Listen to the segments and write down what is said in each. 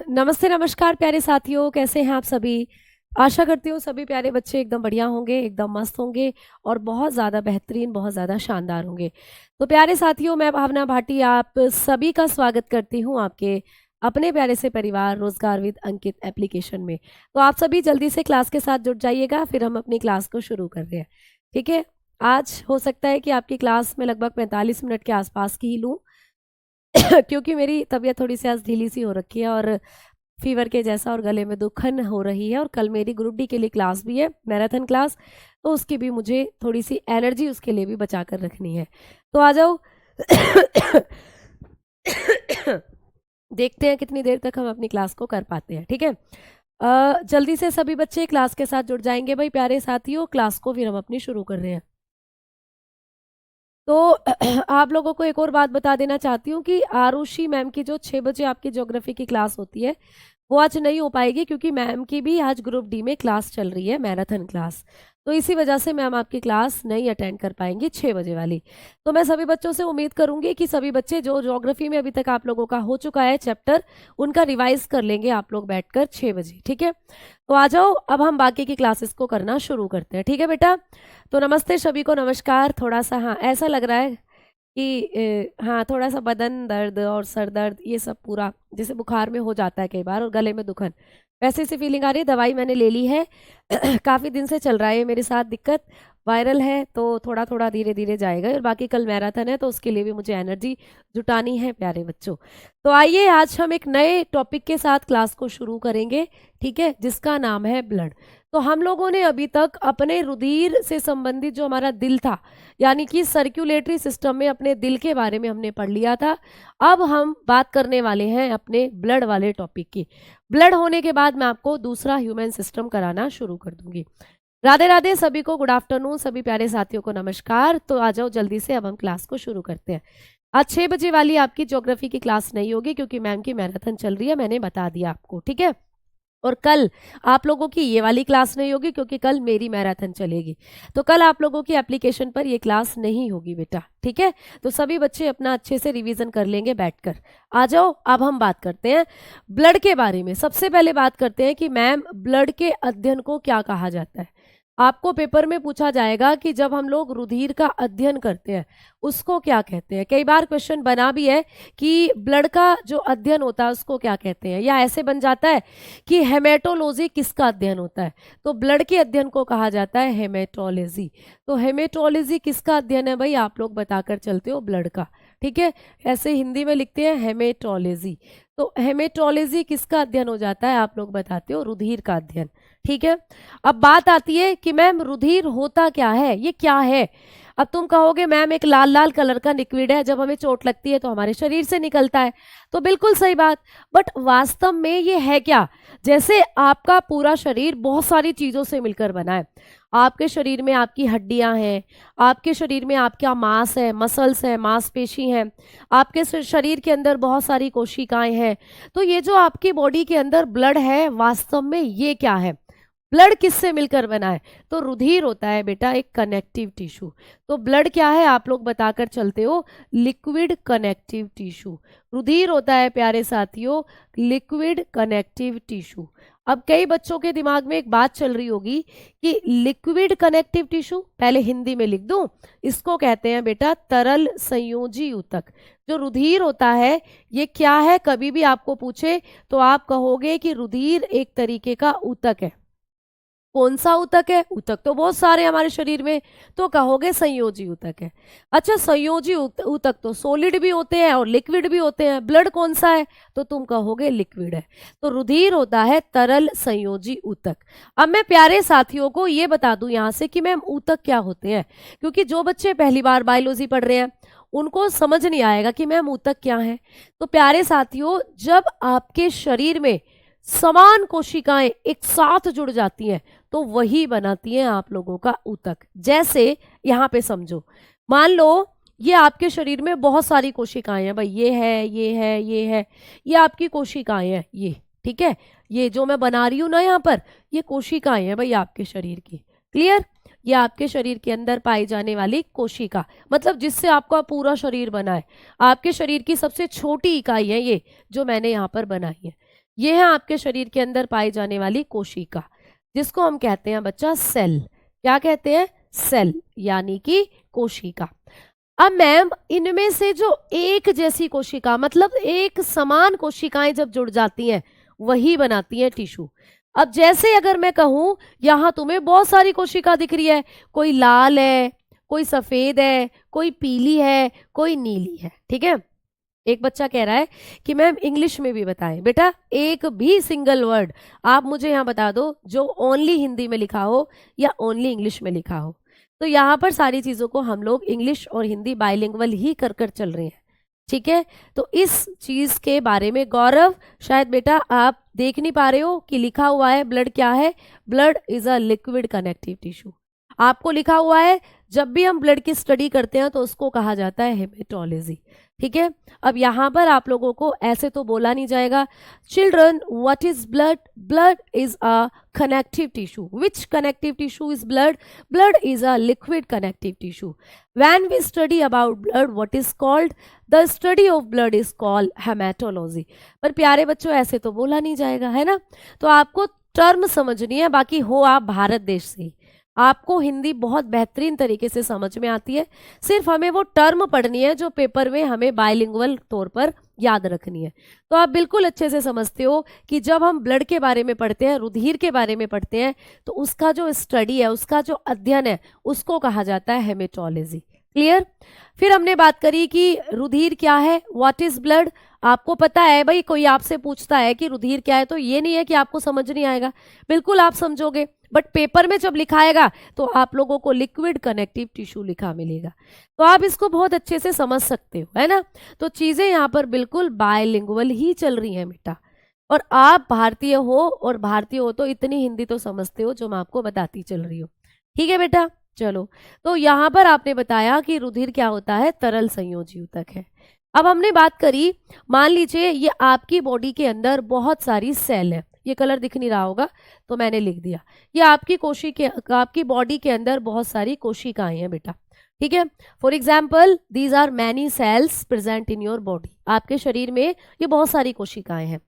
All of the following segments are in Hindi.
नमस्ते नमस्कार प्यारे साथियों, कैसे हैं आप सभी। आशा करती हूँ सभी प्यारे बच्चे एकदम बढ़िया होंगे, एकदम मस्त होंगे और बहुत ज़्यादा बेहतरीन, बहुत ज़्यादा शानदार होंगे। तो प्यारे साथियों, मैं भावना भाटी आप सभी का स्वागत करती हूँ आपके अपने प्यारे से परिवार रोजगार विद अंकित एप्लीकेशन में। तो आप सभी जल्दी से क्लास के साथ जुड़ जाइएगा, फिर हम अपनी क्लास को शुरू कर रहे हैं। ठीक है। आज हो सकता है कि आपकी क्लास में लगभग 45 मिनट के आसपास की ही लूँ क्योंकि मेरी तबीयत थोड़ी सी आज ढीली सी हो रखी है और फीवर के जैसा और गले में दुखन हो रही है। और कल मेरी ग्रुप डी के लिए क्लास भी है, मैराथन क्लास, तो उसकी भी मुझे थोड़ी सी एनर्जी उसके लिए भी बचा कर रखनी है। तो आ जाओ देखते हैं कितनी देर तक हम अपनी क्लास को कर पाते हैं। ठीक है। जल्दी से सभी बच्चे क्लास के साथ जुड़ जाएंगे भाई प्यारे साथियों, क्लास को फिर हम अपनी शुरू कर रहे हैं। तो आप लोगों को एक और बात बता देना चाहती हूँ कि आरुषि मैम की जो 6 बजे आपकी ज्योग्राफी की क्लास होती है वो आज नहीं हो पाएगी, क्योंकि मैम की भी आज ग्रुप डी में क्लास चल रही है, मैराथन क्लास। तो इसी वजह से मैम आपकी क्लास नहीं अटेंड कर पाएंगी 6 बजे वाली। तो मैं सभी बच्चों से उम्मीद करूंगी कि सभी बच्चे जो ज्योग्राफी में अभी तक आप लोगों का हो चुका है चैप्टर, उनका रिवाइज कर लेंगे आप लोग बैठकर 6 बजे। ठीक है। तो आ जाओ, अब हम बाकी की क्लासेस को करना शुरू करते हैं। ठीक है बेटा। तो नमस्ते सभी को, नमस्कार। थोड़ा सा हाँ ऐसा लग रहा है कि हाँ थोड़ा सा बदन दर्द और सर दर्द ये सब पूरा जैसे बुखार में हो जाता है कई बार, और गले में दुखन वैसे सी फीलिंग आ रही है। दवाई मैंने ले ली है काफ़ी दिन से चल रहा है मेरे साथ दिक्कत, वायरल है, तो थोड़ा थोड़ा धीरे धीरे जाएगा। और बाकी कल मैराथन है तो उसके लिए भी मुझे एनर्जी जुटानी है प्यारे बच्चों। तो आइए आज हम एक नए टॉपिक के साथ क्लास को शुरू करेंगे। ठीक है, जिसका नाम है ब्लड। तो हम लोगों ने अभी तक अपने रुधिर से संबंधित जो हमारा दिल था, यानी कि सर्कुलेटरी सिस्टम में अपने दिल के बारे में हमने पढ़ लिया था। अब हम बात करने वाले हैं अपने ब्लड वाले टॉपिक की। ब्लड होने के बाद मैं आपको दूसरा ह्यूमन सिस्टम कराना शुरू कर दूंगी। राधे राधे सभी को, गुड आफ्टरनून सभी प्यारे साथियों को नमस्कार। तो आ जाओ जल्दी से, अब हम क्लास को शुरू करते हैं। आज 6 बजे वाली आपकी ज्योग्राफी की क्लास नहीं होगी क्योंकि मैम की मैराथन चल रही है, मैंने बता दिया आपको। ठीक है। और कल आप लोगों की ये वाली क्लास नहीं होगी क्योंकि कल मेरी मैराथन चलेगी, तो कल आप लोगों की एप्लीकेशन पर ये क्लास नहीं होगी बेटा। ठीक है। तो सभी बच्चे अपना अच्छे से रिवीजन कर लेंगे बैठकर। आ जाओ, अब हम बात करते हैं ब्लड के बारे में। सबसे पहले बात करते हैं कि मैम ब्लड के अध्ययन को क्या कहा जाता है। आपको पेपर में पूछा जाएगा कि जब हम लोग रुधिर का अध्ययन करते हैं उसको क्या कहते हैं। कई बार क्वेश्चन बना भी है कि ब्लड का जो अध्ययन होता है उसको क्या कहते हैं, या ऐसे बन जाता है कि हेमेटोलॉजी किसका अध्ययन होता है, तो ब्लड के अध्ययन को कहा जाता है हेमेटोलॉजी। तो हेमेटोलॉजी किसका अध्ययन है भाई, आप लोग बताकर चलते हो ब्लड का। ठीक है, ऐसे हिंदी में लिखते हैं हेमेटोलॉजी। तो हेमेटोलॉजी किसका अध्ययन हो जाता है, आप लोग बताते हो रुधिर का अध्ययन। ठीक है। अब बात आती है कि मैम रुधिर होता क्या है, ये क्या है। अब तुम कहोगे मैम एक लाल लाल कलर का लिक्विड है, जब हमें चोट लगती है तो हमारे शरीर से निकलता है। तो बिल्कुल सही बात, बट वास्तव में ये है क्या। जैसे आपका पूरा शरीर बहुत सारी चीजों से मिलकर बना है। आपके शरीर में आपकी हड्डियां हैं, आपके शरीर में आपका मांस है, मसल्स है, मांसपेशी हैं, आपके शरीर के अंदर बहुत सारी कोशिकाएं हैं। तो ये जो आपकी बॉडी के अंदर ब्लड है, वास्तव में ये क्या है, ब्लड किससे मिलकर बना है, तो रुधिर होता है बेटा एक कनेक्टिव टिश्यू। तो ब्लड क्या है, आप लोग बताकर चलते हो लिक्विड कनेक्टिव टिश्यू। रुधिर होता है प्यारे साथियों लिक्विड कनेक्टिव टिश्यू। अब कई बच्चों के दिमाग में एक बात चल रही होगी कि लिक्विड कनेक्टिव टिश्यू, पहले हिंदी में लिख दूं, इसको कहते हैं बेटा तरल संयोजी ऊतक। जो रुधिर होता है ये क्या है, कभी भी आपको पूछे तो आप कहोगे कि रुधिर एक तरीके का ऊतक है। कौन सा ऊतक है, ऊतक तो बहुत सारे हमारे शरीर में, तो कहोगे संयोजी ऊतक है। अच्छा, संयोजी ऊतक तो सॉलिड भी होते हैं और लिक्विड भी होते हैं, ब्लड कौन सा है, तो तुम कहोगे लिक्विड है। तो रुधिर होता है तरल संयोजी ऊतक। अब मैं प्यारे साथियों को ये बता दूं यहां से कि मैम ऊतक क्या होते हैं, क्योंकि जो बच्चे पहली बार बायोलॉजी पढ़ रहे हैं उनको समझ नहीं आएगा कि मैम ऊतक क्या है। तो प्यारे साथियों, जब आपके शरीर में समान कोशिकाएं एक साथ जुड़ जाती हैं तो वही बनाती हैं आप लोगों का ऊतक। जैसे यहाँ पे समझो, मान लो ये आपके शरीर में बहुत सारी कोशिकाएं हैं भाई, ये है, ये है, ये है, ये आपकी कोशिकाएं हैं ये। ठीक है, ये जो मैं बना रही हूं ना यहाँ पर, ये कोशिकाएं हैं भाई आपके शरीर की। क्लियर, ये आपके शरीर के अंदर पाई जाने वाली कोशिका, मतलब जिससे आपका पूरा शरीर बना है। आपके शरीर की सबसे छोटी इकाई है ये जो मैंने यहाँ पर बनाई है। ये है आपके शरीर के अंदर पाई जाने वाली कोशिका, जिसको हम कहते हैं बच्चा सेल। क्या कहते हैं? सेल, यानी कि कोशिका। अब मैम इनमें से जो एक जैसी कोशिका, मतलब एक समान कोशिकाएं जब जुड़ जाती हैं वही बनाती हैं टिश्यू। अब जैसे अगर मैं कहूं यहां तुम्हें बहुत सारी कोशिका दिख रही है, कोई लाल है, कोई सफेद है, कोई पीली है, कोई नीली है, ठीक है। एक बच्चा कह रहा है कि मैम इंग्लिश में भी बताएं। बेटा एक भी सिंगल वर्ड आप मुझे यहाँ बता दो जो ओनली हिंदी में लिखा हो या ओनली इंग्लिश में लिखा हो। तो यहाँ पर सारी चीज़ों को हम लोग इंग्लिश और हिंदी बाइलिंगुअल ही कर कर चल रहे हैं, ठीक है। तो इस चीज़ के बारे में गौरव शायद बेटा आप देख नहीं पा रहे हो कि लिखा हुआ है ब्लड क्या है। Blood is a liquid connective tissue. आपको लिखा हुआ है जब भी हम ब्लड की स्टडी करते हैं तो उसको कहा जाता है हेमेटोलॉजी, ठीक है। अब यहाँ पर आप लोगों को ऐसे तो बोला नहीं जाएगा, children what is blood? Blood is a connective tissue. Which connective tissue is blood? Blood is a liquid connective tissue. When we study about blood what is called? The study of blood is called haematology. पर प्यारे बच्चों ऐसे तो बोला नहीं जाएगा, है ना। तो आपको टर्म समझनी है, बाकी हो आप भारत देश से ही, आपको हिंदी बहुत बेहतरीन तरीके से समझ में आती है। सिर्फ हमें वो टर्म पढ़नी है जो पेपर में हमें बायलिंगुअल तौर पर याद रखनी है। तो आप बिल्कुल अच्छे से समझते हो कि जब हम ब्लड के बारे में पढ़ते हैं, रुधिर के बारे में पढ़ते हैं, तो उसका जो स्टडी है, उसका जो अध्ययन है, उसको कहा जाता है हेमेटोलॉजी। क्लियर? फिर हमने बात करी कि रुधिर क्या है, व्हाट इज ब्लड। आपको पता है भाई, कोई आपसे पूछता है कि रुधिर क्या है, तो ये नहीं है कि आपको समझ नहीं आएगा, बिल्कुल आप समझोगे, बट पेपर में जब लिखाएगा तो आप लोगों को लिक्विड कनेक्टिव टिश्यू लिखा मिलेगा। तो आप इसको बहुत अच्छे से समझ सकते हो, है ना। तो चीजें यहाँ पर बिल्कुल बायलिंगुअल ही चल रही हैं बेटा। और आप भारतीय हो, और भारतीय हो तो इतनी हिंदी तो समझते हो जो मैं आपको बताती चल रही हूँ, ठीक है बेटा। चलो, तो यहाँ पर आपने बताया कि रुधिर क्या होता है, तरल संयोजी ऊतक है। अब हमने बात करी, मान लीजिए ये आपकी बॉडी के अंदर बहुत सारी सेल है, ये कलर दिख नहीं रहा होगा तो मैंने लिख दिया, ये आपकी बॉडी के अंदर बहुत सारी कोशिकाएं हैं बेटा, ठीक है। For example these are many cells present in your body. आपके शरीर में ये बहुत सारी कोशिकाएं हैं।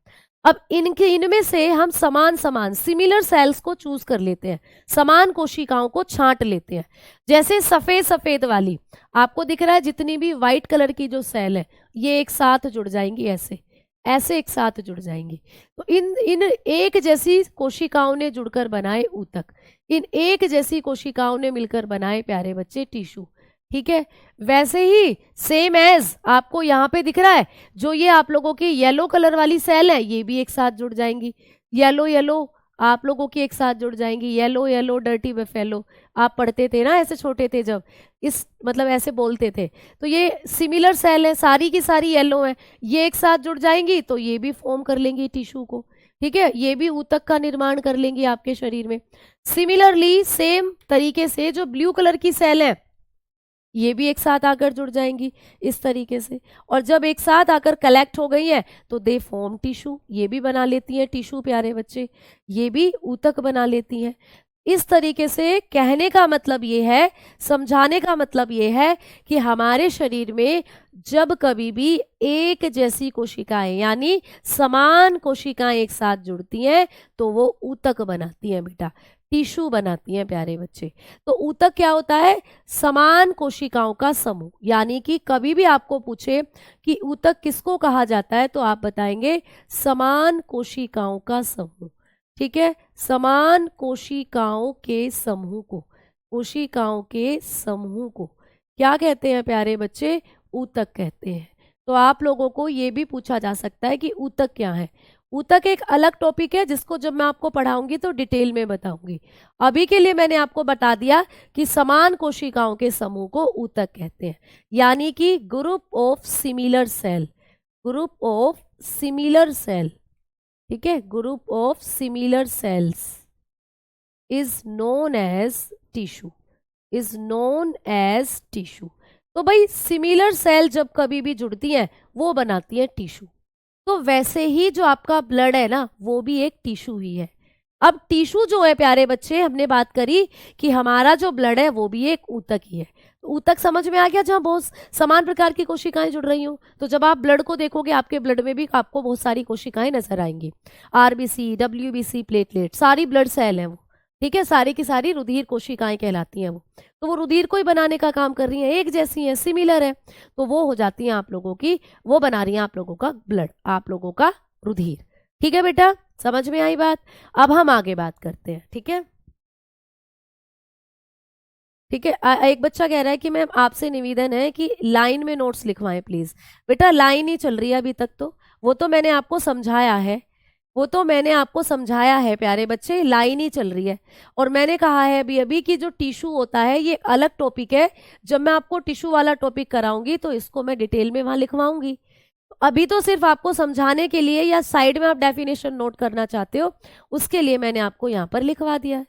अब इनमें से हम समान सिमिलर सेल्स को चूज कर लेते हैं, समान कोशिकाओं को छांट लेते हैं। जैसे सफेद सफेद वाली आपको दिख रहा है, जितनी भी व्हाइट कलर की जो सेल है ये एक साथ जुड़ जाएंगी, ऐसे ऐसे एक साथ जुड़ जाएंगी। तो इन एक जैसी कोशिकाओं ने जुड़कर बनाए ऊतक, इन एक जैसी कोशिकाओं ने मिलकर बनाए प्यारे बच्चे टिश्यू, ठीक है। वैसे ही सेम एज आपको यहाँ पे दिख रहा है, जो ये आप लोगों की येलो कलर वाली सेल है ये भी एक साथ जुड़ जाएंगी, येलो येलो आप लोगों की एक साथ जुड़ जाएंगी, येलो येलो डर्टी बफेलो आप पढ़ते थे ना ऐसे छोटे थे जब, इस मतलब ऐसे बोलते थे। तो ये सिमिलर सेल है, सारी की सारी येलो है, ये एक साथ जुड़ जाएंगी तो ये भी फॉर्म कर लेंगी टिश्यू को, ठीक है। ये भी ऊतक का निर्माण कर लेंगी आपके शरीर में। सिमिलरली सेम तरीके से जो ब्लू कलर की सेल है ये भी एक साथ आकर जुड़ जाएंगी इस तरीके से, और जब एक साथ आकर कलेक्ट हो गई है तो दे फॉर्म टिश्यू, ये भी बना लेती हैं टिश्यू प्यारे बच्चे, ये भी ऊतक बना लेती हैं। इस तरीके से कहने का मतलब ये है, समझाने का मतलब ये है कि हमारे शरीर में जब कभी भी एक जैसी कोशिकाएं यानी समान कोशिकाएं एक साथ जुड़ती हैं तो वो ऊतक बनाती हैं बेटा, टिश्यू बनाती हैं प्यारे बच्चे। तो ऊतक क्या होता है? समान कोशिकाओं का समूह। यानी कि कभी भी आपको पूछे कि ऊतक किसको कहा जाता है तो आप बताएंगे समान कोशिकाओं का समूह, ठीक है। समान कोशिकाओं के समूह को, कोशिकाओं के समूह को क्या कहते हैं प्यारे बच्चे? ऊतक कहते हैं। तो आप लोगों को ये भी पूछा जा सकता है कि ऊतक क्या है। ऊतक एक अलग टॉपिक है जिसको जब मैं आपको पढ़ाऊंगी तो डिटेल में बताऊंगी। अभी के लिए मैंने आपको बता दिया कि समान कोशिकाओं के समूह को ऊतक कहते हैं, यानी कि group of similar cell, group of similar cell, ठीक है। Group of similar cells is known as tissue, is known as tissue. तो भाई सिमिलर सेल जब कभी भी जुड़ती हैं वो बनाती है टिश्यू। तो वैसे ही जो आपका ब्लड है ना वो भी एक टिश्यू ही है। अब टिश्यू जो है प्यारे बच्चे, हमने बात करी कि हमारा जो ब्लड है वो भी एक ऊतक ही है। ऊतक समझ में आ गया, जहाँ बहुत समान प्रकार की कोशिकाएं जुड़ रही हूँ। तो जब आप ब्लड को देखोगे, आपके ब्लड में भी आपको बहुत सारी कोशिकाएं नजर आएंगी। आरबीसी, डब्ल्यूबीसी, प्लेटलेट, सारी ब्लड सेल हैं वो, ठीक है, सारी की सारी रुधिर कोशिकाएं कहलाती हैं वो। तो वो रुधिर को ही बनाने का काम कर रही हैं, एक जैसी हैं, सिमिलर है, तो वो हो जाती हैं आप लोगों की, वो बना रही हैं आप लोगों का ब्लड, आप लोगों का रुधिर। ठीक है बेटा, समझ में आई बात? अब हम आगे बात करते हैं, ठीक है। ठीक है, एक बच्चा कह रहा है कि मैम आपसे निवेदन है कि लाइन में नोट्स लिखवाएं प्लीज। बेटा लाइन ही चल रही है अभी तक, तो वो तो मैंने आपको समझाया है, वो तो मैंने आपको समझाया है प्यारे बच्चे, लाइन ही चल रही है। और मैंने कहा है अभी अभी कि जो टिश्यू होता है ये अलग टॉपिक है, जब मैं आपको टिश्यू वाला टॉपिक कराऊंगी तो इसको मैं डिटेल में वहां लिखवाऊंगी। अभी तो सिर्फ आपको समझाने के लिए, या साइड में आप डेफिनेशन नोट करना चाहते हो उसके लिए मैंने आपको यहाँ पर लिखवा दिया है।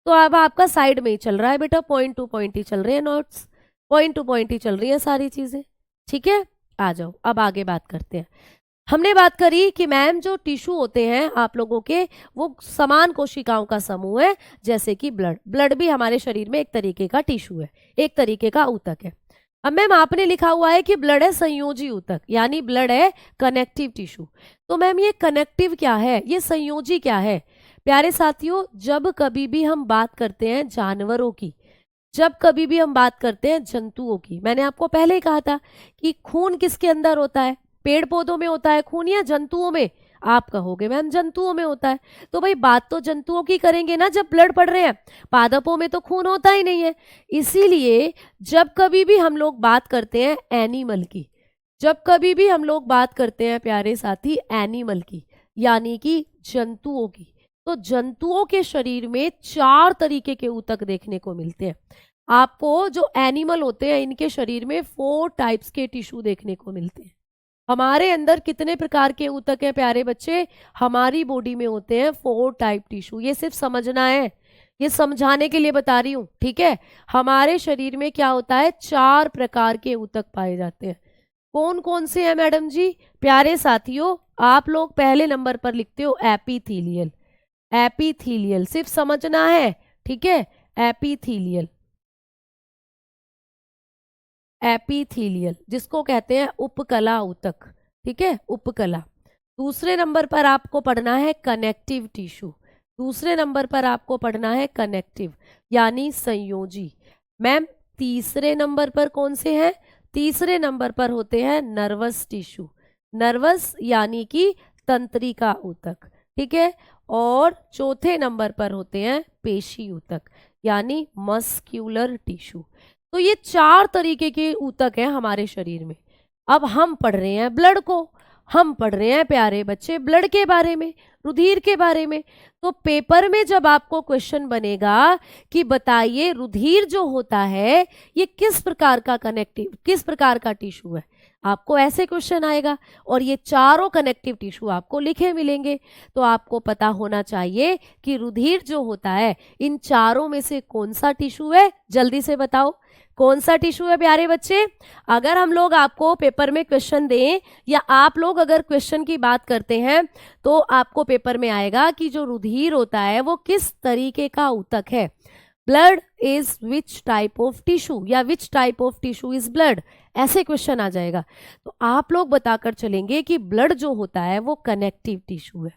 तो अब आपका साइड में ही चल रहा है बेटा, पॉइंट टू पॉइंट ही चल रहे हैं नोट्स, पॉइंट टू पॉइंट ही चल रही है सारी चीजें। ठीक है, आ जाओ अब आगे बात करते हैं। हमने बात करी कि मैम जो टिश्यू होते हैं आप लोगों के, वो समान कोशिकाओं का समूह है, जैसे कि ब्लड। ब्लड भी हमारे शरीर में एक तरीके का टिश्यू है, एक तरीके का ऊतक है। अब मैम आपने लिखा हुआ है कि ब्लड है संयोजी ऊतक, यानी ब्लड है कनेक्टिव टिश्यू। तो मैम ये कनेक्टिव क्या है, ये संयोजी क्या है? प्यारे साथियों, जब कभी भी हम बात करते हैं जानवरों की, जब कभी भी हम बात करते हैं जंतुओं की, मैंने आपको पहले ही कहा था कि खून किसके अंदर होता है, पेड़ पौधों में होता है खून या जंतुओं में? आप कहोगे मैम जंतुओं में होता है। तो भाई बात तो जंतुओं की करेंगे ना जब ब्लड पढ़ रहे हैं, पादपों में तो खून होता ही नहीं है। इसीलिए जब कभी भी हम लोग बात करते हैं एनिमल की, जब कभी भी हम लोग बात करते हैं प्यारे साथी एनिमल की, यानी कि जंतुओं की, तो जंतुओं के शरीर में 4 तरीके के ऊतक देखने को मिलते हैं। आपको जो एनिमल होते हैं इनके शरीर में 4 टाइप्स के टिश्यू देखने को मिलते हैं। हमारे अंदर कितने प्रकार के ऊतक हैं प्यारे बच्चे? हमारी बॉडी में होते हैं 4 टाइप टिश्यू। ये सिर्फ समझना है, ये समझाने के लिए बता रही हूँ, ठीक है। हमारे शरीर में क्या होता है, 4 प्रकार के ऊतक पाए जाते हैं। कौन कौन से हैं मैडम जी? प्यारे साथियों, आप लोग पहले नंबर पर लिखते हो एपिथीलियल। एपिथीलियल सिर्फ समझना है, ठीक है। एपिथीलियल, एपिथीलियल जिसको कहते हैं उपकला ऊतक, ठीक है, उपकला। दूसरे नंबर पर आपको पढ़ना है कनेक्टिव टिश्यू। दूसरे नंबर पर आपको पढ़ना है कनेक्टिव यानी संयोजी। मैम तीसरे नंबर पर कौन से हैं? तीसरे नंबर पर होते हैं नर्वस टिश्यू, नर्वस यानी कि तंत्रिका ऊतक, ठीक है। और चौथे नंबर पर होते हैं पेशी ऊतक यानी मस्क्यूलर टिश्यू। तो ये 4 तरीके के ऊतक हैं हमारे शरीर में। अब हम पढ़ रहे हैं ब्लड को, हम पढ़ रहे हैं प्यारे बच्चे ब्लड के बारे में, रुधिर के बारे में। तो पेपर में जब आपको क्वेश्चन बनेगा कि बताइए रुधिर जो होता है ये किस प्रकार का कनेक्टिव, किस प्रकार का टिश्यू है, आपको ऐसे क्वेश्चन आएगा और ये चारों कनेक्टिव टिश्यू आपको लिखे मिलेंगे। तो आपको पता होना चाहिए कि रुधिर जो होता है इन चारों में से कौन सा टिश्यू है, जल्दी से बताओ कौन सा टिश्यू है प्यारे बच्चे। अगर हम लोग आपको पेपर में क्वेश्चन दें या आप लोग अगर क्वेश्चन की बात करते हैं तो आपको पेपर में आएगा कि जो रुधिर होता है वो किस तरीके का ऊतक है। Blood is which type of tissue या which type of tissue is blood, ऐसे क्वेश्चन आ जाएगा। तो आप लोग बताकर चलेंगे कि ब्लड जो होता है वो कनेक्टिव टिश्यू है,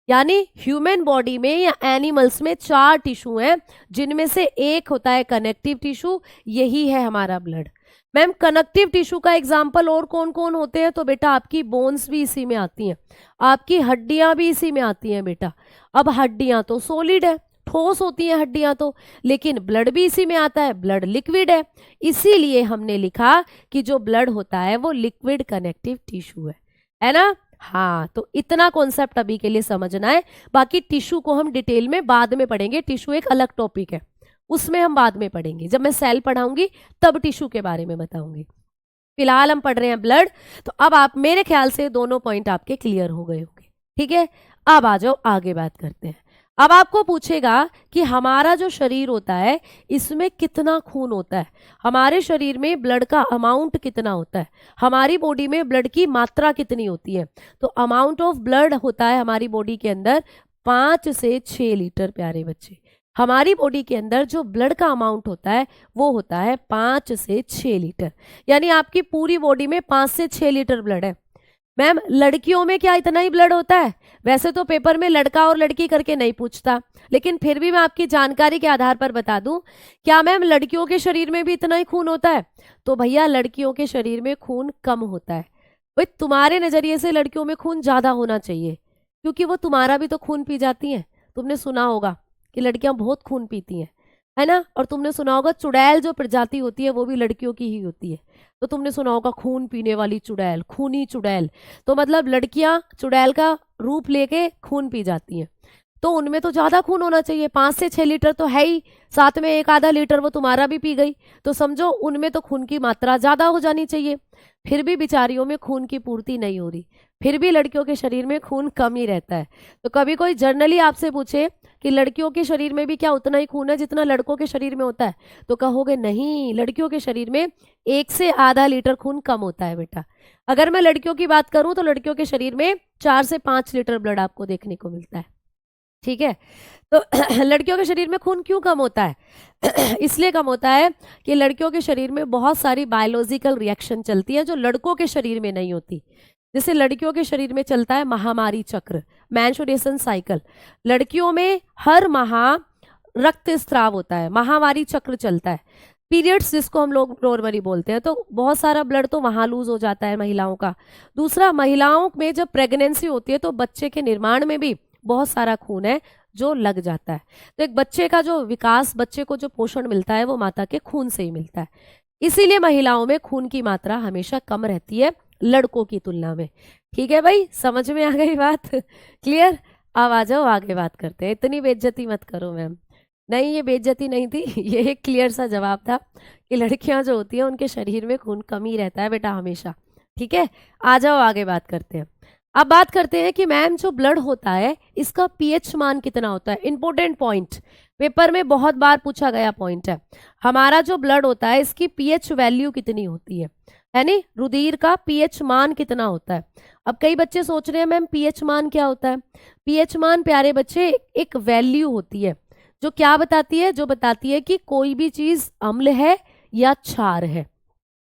यानी ह्यूमन बॉडी में या एनिमल्स में 4 टिश्यू हैं जिनमें से एक होता है कनेक्टिव टिश्यू, यही है हमारा ब्लड। मैम कनेक्टिव टिश्यू का एग्जाम्पल और कौन कौन होते हैं? तो बेटा आपकी बोन्स भी इसी में आती हैं, आपकी हड्डियां भी इसी में आती हैं बेटा। अब हड्डियां तो सॉलिड है, ठोस होती हैं हड्डियां तो, लेकिन ब्लड भी इसी में आता है, ब्लड लिक्विड है। इसीलिए हमने लिखा कि जो ब्लड होता है वो लिक्विड कनेक्टिव टिश्यू है ना। हाँ, तो इतना कॉन्सेप्ट अभी के लिए समझना है, बाकी टिश्यू को हम डिटेल में बाद में पढ़ेंगे। टिश्यू एक अलग टॉपिक है, उसमें हम बाद में पढ़ेंगे, जब मैं सेल पढ़ाऊंगी तब टिश्यू के बारे में बताऊंगी। फिलहाल हम पढ़ रहे हैं ब्लड। तो अब आप मेरे ख्याल से दोनों पॉइंट आपके क्लियर हो गए होंगे, ठीक है। अब आ जाओ आगे बात करते हैं। अब आपको पूछेगा कि हमारा जो शरीर होता है इसमें कितना खून होता है, हमारे शरीर में ब्लड का अमाउंट कितना होता है, हमारी बॉडी में ब्लड की मात्रा कितनी होती है। तो अमाउंट ऑफ ब्लड होता है हमारी बॉडी के अंदर 5 से 6 लीटर प्यारे बच्चे, हमारी बॉडी के अंदर जो ब्लड का अमाउंट होता है वो होता है 5 से 6 लीटर, यानी आपकी पूरी बॉडी में 5 से 6 लीटर ब्लड है। मैम लड़कियों में क्या इतना ही ब्लड होता है? वैसे तो पेपर में लड़का और लड़की करके नहीं पूछता, लेकिन फिर भी मैं आपकी जानकारी के आधार पर बता दूं, क्या मैम लड़कियों के शरीर में भी इतना ही खून होता है? तो भैया लड़कियों के शरीर में खून कम होता है। भाई तुम्हारे नजरिए से लड़कियों में खून ज्यादा होना चाहिए, क्योंकि वो तुम्हारा भी तो खून पी जाती हैं। तुमने सुना होगा कि लड़कियां बहुत खून पीती हैं, है ना? और तुमने सुना होगा चुड़ैल जो प्रजाति होती है वो भी लड़कियों की ही होती है। तो तुमने सुना होगा खून पीने वाली चुड़ैल, खूनी चुड़ैल। तो मतलब लड़कियां चुड़ैल का रूप लेके खून पी जाती हैं, तो उनमें तो ज्यादा खून होना चाहिए, 5 से 6 लीटर तो है ही, साथ में एक आधा लीटर वो तुम्हारा भी पी गई, तो समझो उनमें तो खून की मात्रा ज्यादा हो जानी चाहिए। फिर भी बिचारियों में खून की पूर्ति नहीं हो रही, फिर भी लड़कियों के शरीर में खून कम ही रहता है। तो कभी कोई जर्नली आपसे पूछे कि लड़कियों के शरीर में भी क्या उतना ही खून है जितना लड़कों के शरीर में होता है, तो कहोगे नहीं, लड़कियों के शरीर में 1 से आधा लीटर खून कम होता है बेटा। अगर मैं लड़कियों की बात करूं तो लड़कियों के शरीर में 4 से 5 लीटर ब्लड आपको देखने को मिलता है, ठीक है? तो लड़कियों के शरीर में खून क्यों कम होता है? इसलिए कम होता है कि लड़कियों के शरीर में बहुत सारी बायोलॉजिकल रिएक्शन चलती है जो लड़कों के शरीर में नहीं होती। जैसे लड़कियों के शरीर में चलता है महामारी चक्र, मेंस्ट्रुएशन साइकिल। लड़कियों में हर माह रक्त स्राव होता है, महामारी चक्र चलता है, पीरियड्स जिसको हम लोग नॉर्मली बोलते हैं। तो बहुत सारा ब्लड तो वहां लूज हो जाता है महिलाओं का। दूसरा, महिलाओं में जब प्रेगनेंसी होती है तो बच्चे के निर्माण में भी बहुत सारा खून है जो लग जाता है। तो एक बच्चे का जो विकास, बच्चे को जो पोषण मिलता है वो माता के खून से ही मिलता है। इसीलिए महिलाओं में खून की मात्रा हमेशा कम रहती है लड़कों की तुलना में। ठीक है भाई, समझ में आ गई बात? क्लियर? अब आ जाओ आगे बात करते हैं। इतनी बेइज्जती मत करो मैम। नहीं, ये बेइज्जती नहीं थी, ये एक क्लियर सा जवाब था कि लड़कियां जो होती हैं उनके शरीर में खून कम ही रहता है बेटा हमेशा। ठीक है, आ जाओ आगे बात करते हैं। अब बात करते हैं कि मैम जो ब्लड होता है इसका पीएच मान कितना होता है। इंपॉर्टेंट पॉइंट, पेपर में बहुत बार पूछा गया पॉइंट है। हमारा जो ब्लड होता है इसकी पीएच वैल्यू कितनी होती है नी? रुधिर का पीएच मान कितना होता है? अब कई बच्चे सोच रहे हैं मैम पीएच मान क्या होता है? पीएच मान प्यारे बच्चे एक वैल्यू होती है जो क्या बताती है? जो बताती है कि कोई भी चीज अम्ल है या क्षार है।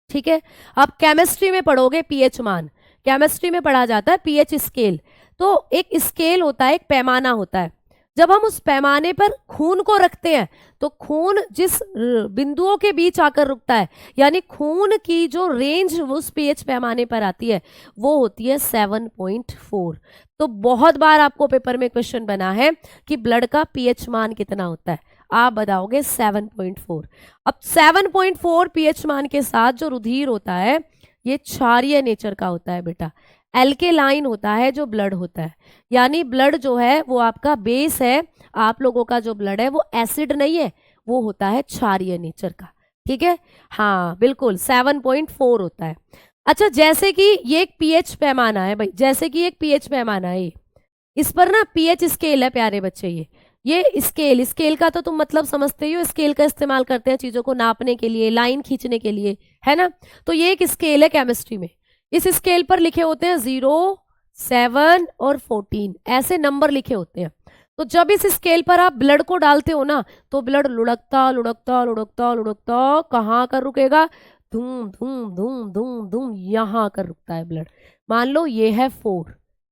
ठीक है, आप केमिस्ट्री में पढ़ोगे पीएच मान, केमिस्ट्री में पढ़ा जाता है पीएच स्केल। तो एक स्केल होता है, एक पैमाना होता है। जब हम उस पैमाने पर खून को रखते हैं तो खून जिस बिंदुओं के बीच आकर रुकता है, यानी खून की जो रेंज उस पीएच पैमाने पर आती है वो होती है 7.4। तो बहुत बार आपको पेपर में क्वेश्चन बना है कि ब्लड का पीएच मान कितना होता है, आप बताओगे 7.4। अब 7.4 पीएच मान के साथ जो रुधिर होता है ये क्षारीय नेचर का होता है बेटा, एल्केलाइन होता है जो ब्लड होता है। यानी ब्लड जो है वो आपका बेस है, आप लोगों का जो ब्लड है वो एसिड नहीं है, वो होता है क्षारीय नेचर का। ठीक है, हाँ बिल्कुल 7.4 होता है। अच्छा, जैसे कि ये एक पीएच पैमाना है भाई, जैसे कि एक पीएच पैमाना है, इस पर ना पीएच स्केल है प्यारे बच्चे। ये स्केल का तो तुम मतलब समझते ही हो, स्केल का इस्तेमाल करते हैं चीजों को नापने के लिए, लाइन खींचने के लिए, है ना? तो ये एक स्केल है केमिस्ट्री में। इस स्केल पर लिखे होते हैं 0, 7 और 14, ऐसे नंबर लिखे होते हैं। तो जब इस स्केल पर आप ब्लड को डालते हो ना तो ब्लड लुढ़कता लुढ़कता लुढ़कता लुढ़कता कहाँ कर रुकेगा? धूम धूम धूम धूम धूम, यहाँ कर रुकता है ब्लड। मान लो ये है 4,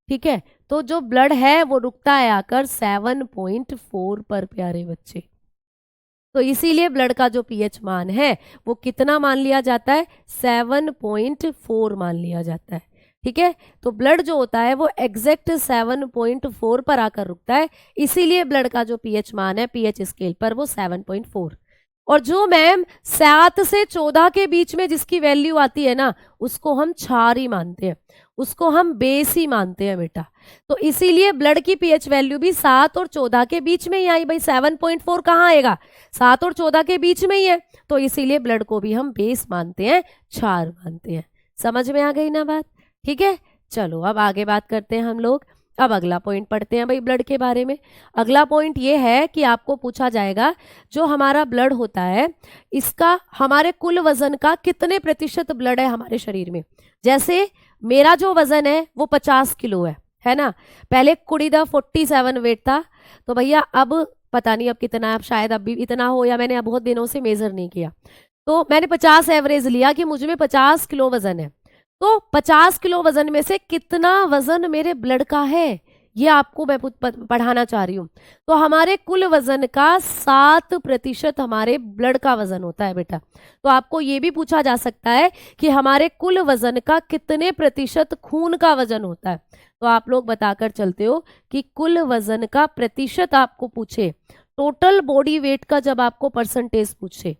ठीक है, तो जो ब्लड है वो रुकता है आकर 7.4 पर प्यारे बच्चे। तो इसीलिए ब्लड का जो पीएच मान है वो कितना मान लिया जाता है? 7.4 मान लिया जाता है। ठीक है, तो ब्लड जो होता है वो एग्जैक्ट 7.4 पर आकर रुकता है, इसीलिए ब्लड का जो पीएच मान है पीएच स्केल पर वो 7.4। और जो मैम 7 से 14 के बीच में जिसकी वैल्यू आती है ना उसको हम क्षार ही मानते हैं, उसको हम बेस ही मानते हैं बेटा। तो इसीलिए ब्लड की पीएच वैल्यू भी 7 और 14 के बीच में ही आई भाई। 7.4 कहाँ आएगा? 7 और 14 के बीच में ही है, तो इसीलिए ब्लड को भी हम बेस मानते हैं, क्षार मानते हैं। समझ में आ गई ना बात? ठीक है, चलो अब आगे बात करते हैं हम लोग। अब अगला पॉइंट पढ़ते हैं भाई ब्लड के बारे में। अगला पॉइंट ये है कि आपको पूछा जाएगा जो हमारा ब्लड होता है इसका हमारे कुल वजन का कितने प्रतिशत ब्लड है हमारे शरीर में। जैसे मेरा जो वजन है वो 50 किलो है ना? पहले कुड़ी दा 47 वेट था, तो भैया अब पता नहीं अब कितना है, अब शायद अब भी इतना हो, या मैंने अब बहुत दिनों से मेजर नहीं किया। तो मैंने 50 एवरेज लिया कि मुझ में 50 किलो वजन है। तो 50 किलो वजन में से कितना वजन मेरे ब्लड का है, ये आपको मैं पढ़ाना चाह रही हूँ। तो हमारे कुल वजन का 7% हमारे ब्लड का वजन होता है बेटा। तो आपको ये भी पूछा जा सकता है कि हमारे कुल वजन का कितने प्रतिशत खून का वजन होता है। तो आप लोग बताकर चलते हो कि कुल वजन का प्रतिशत आपको पूछे, टोटल बॉडी वेट का जब आपको परसेंटेज पूछे,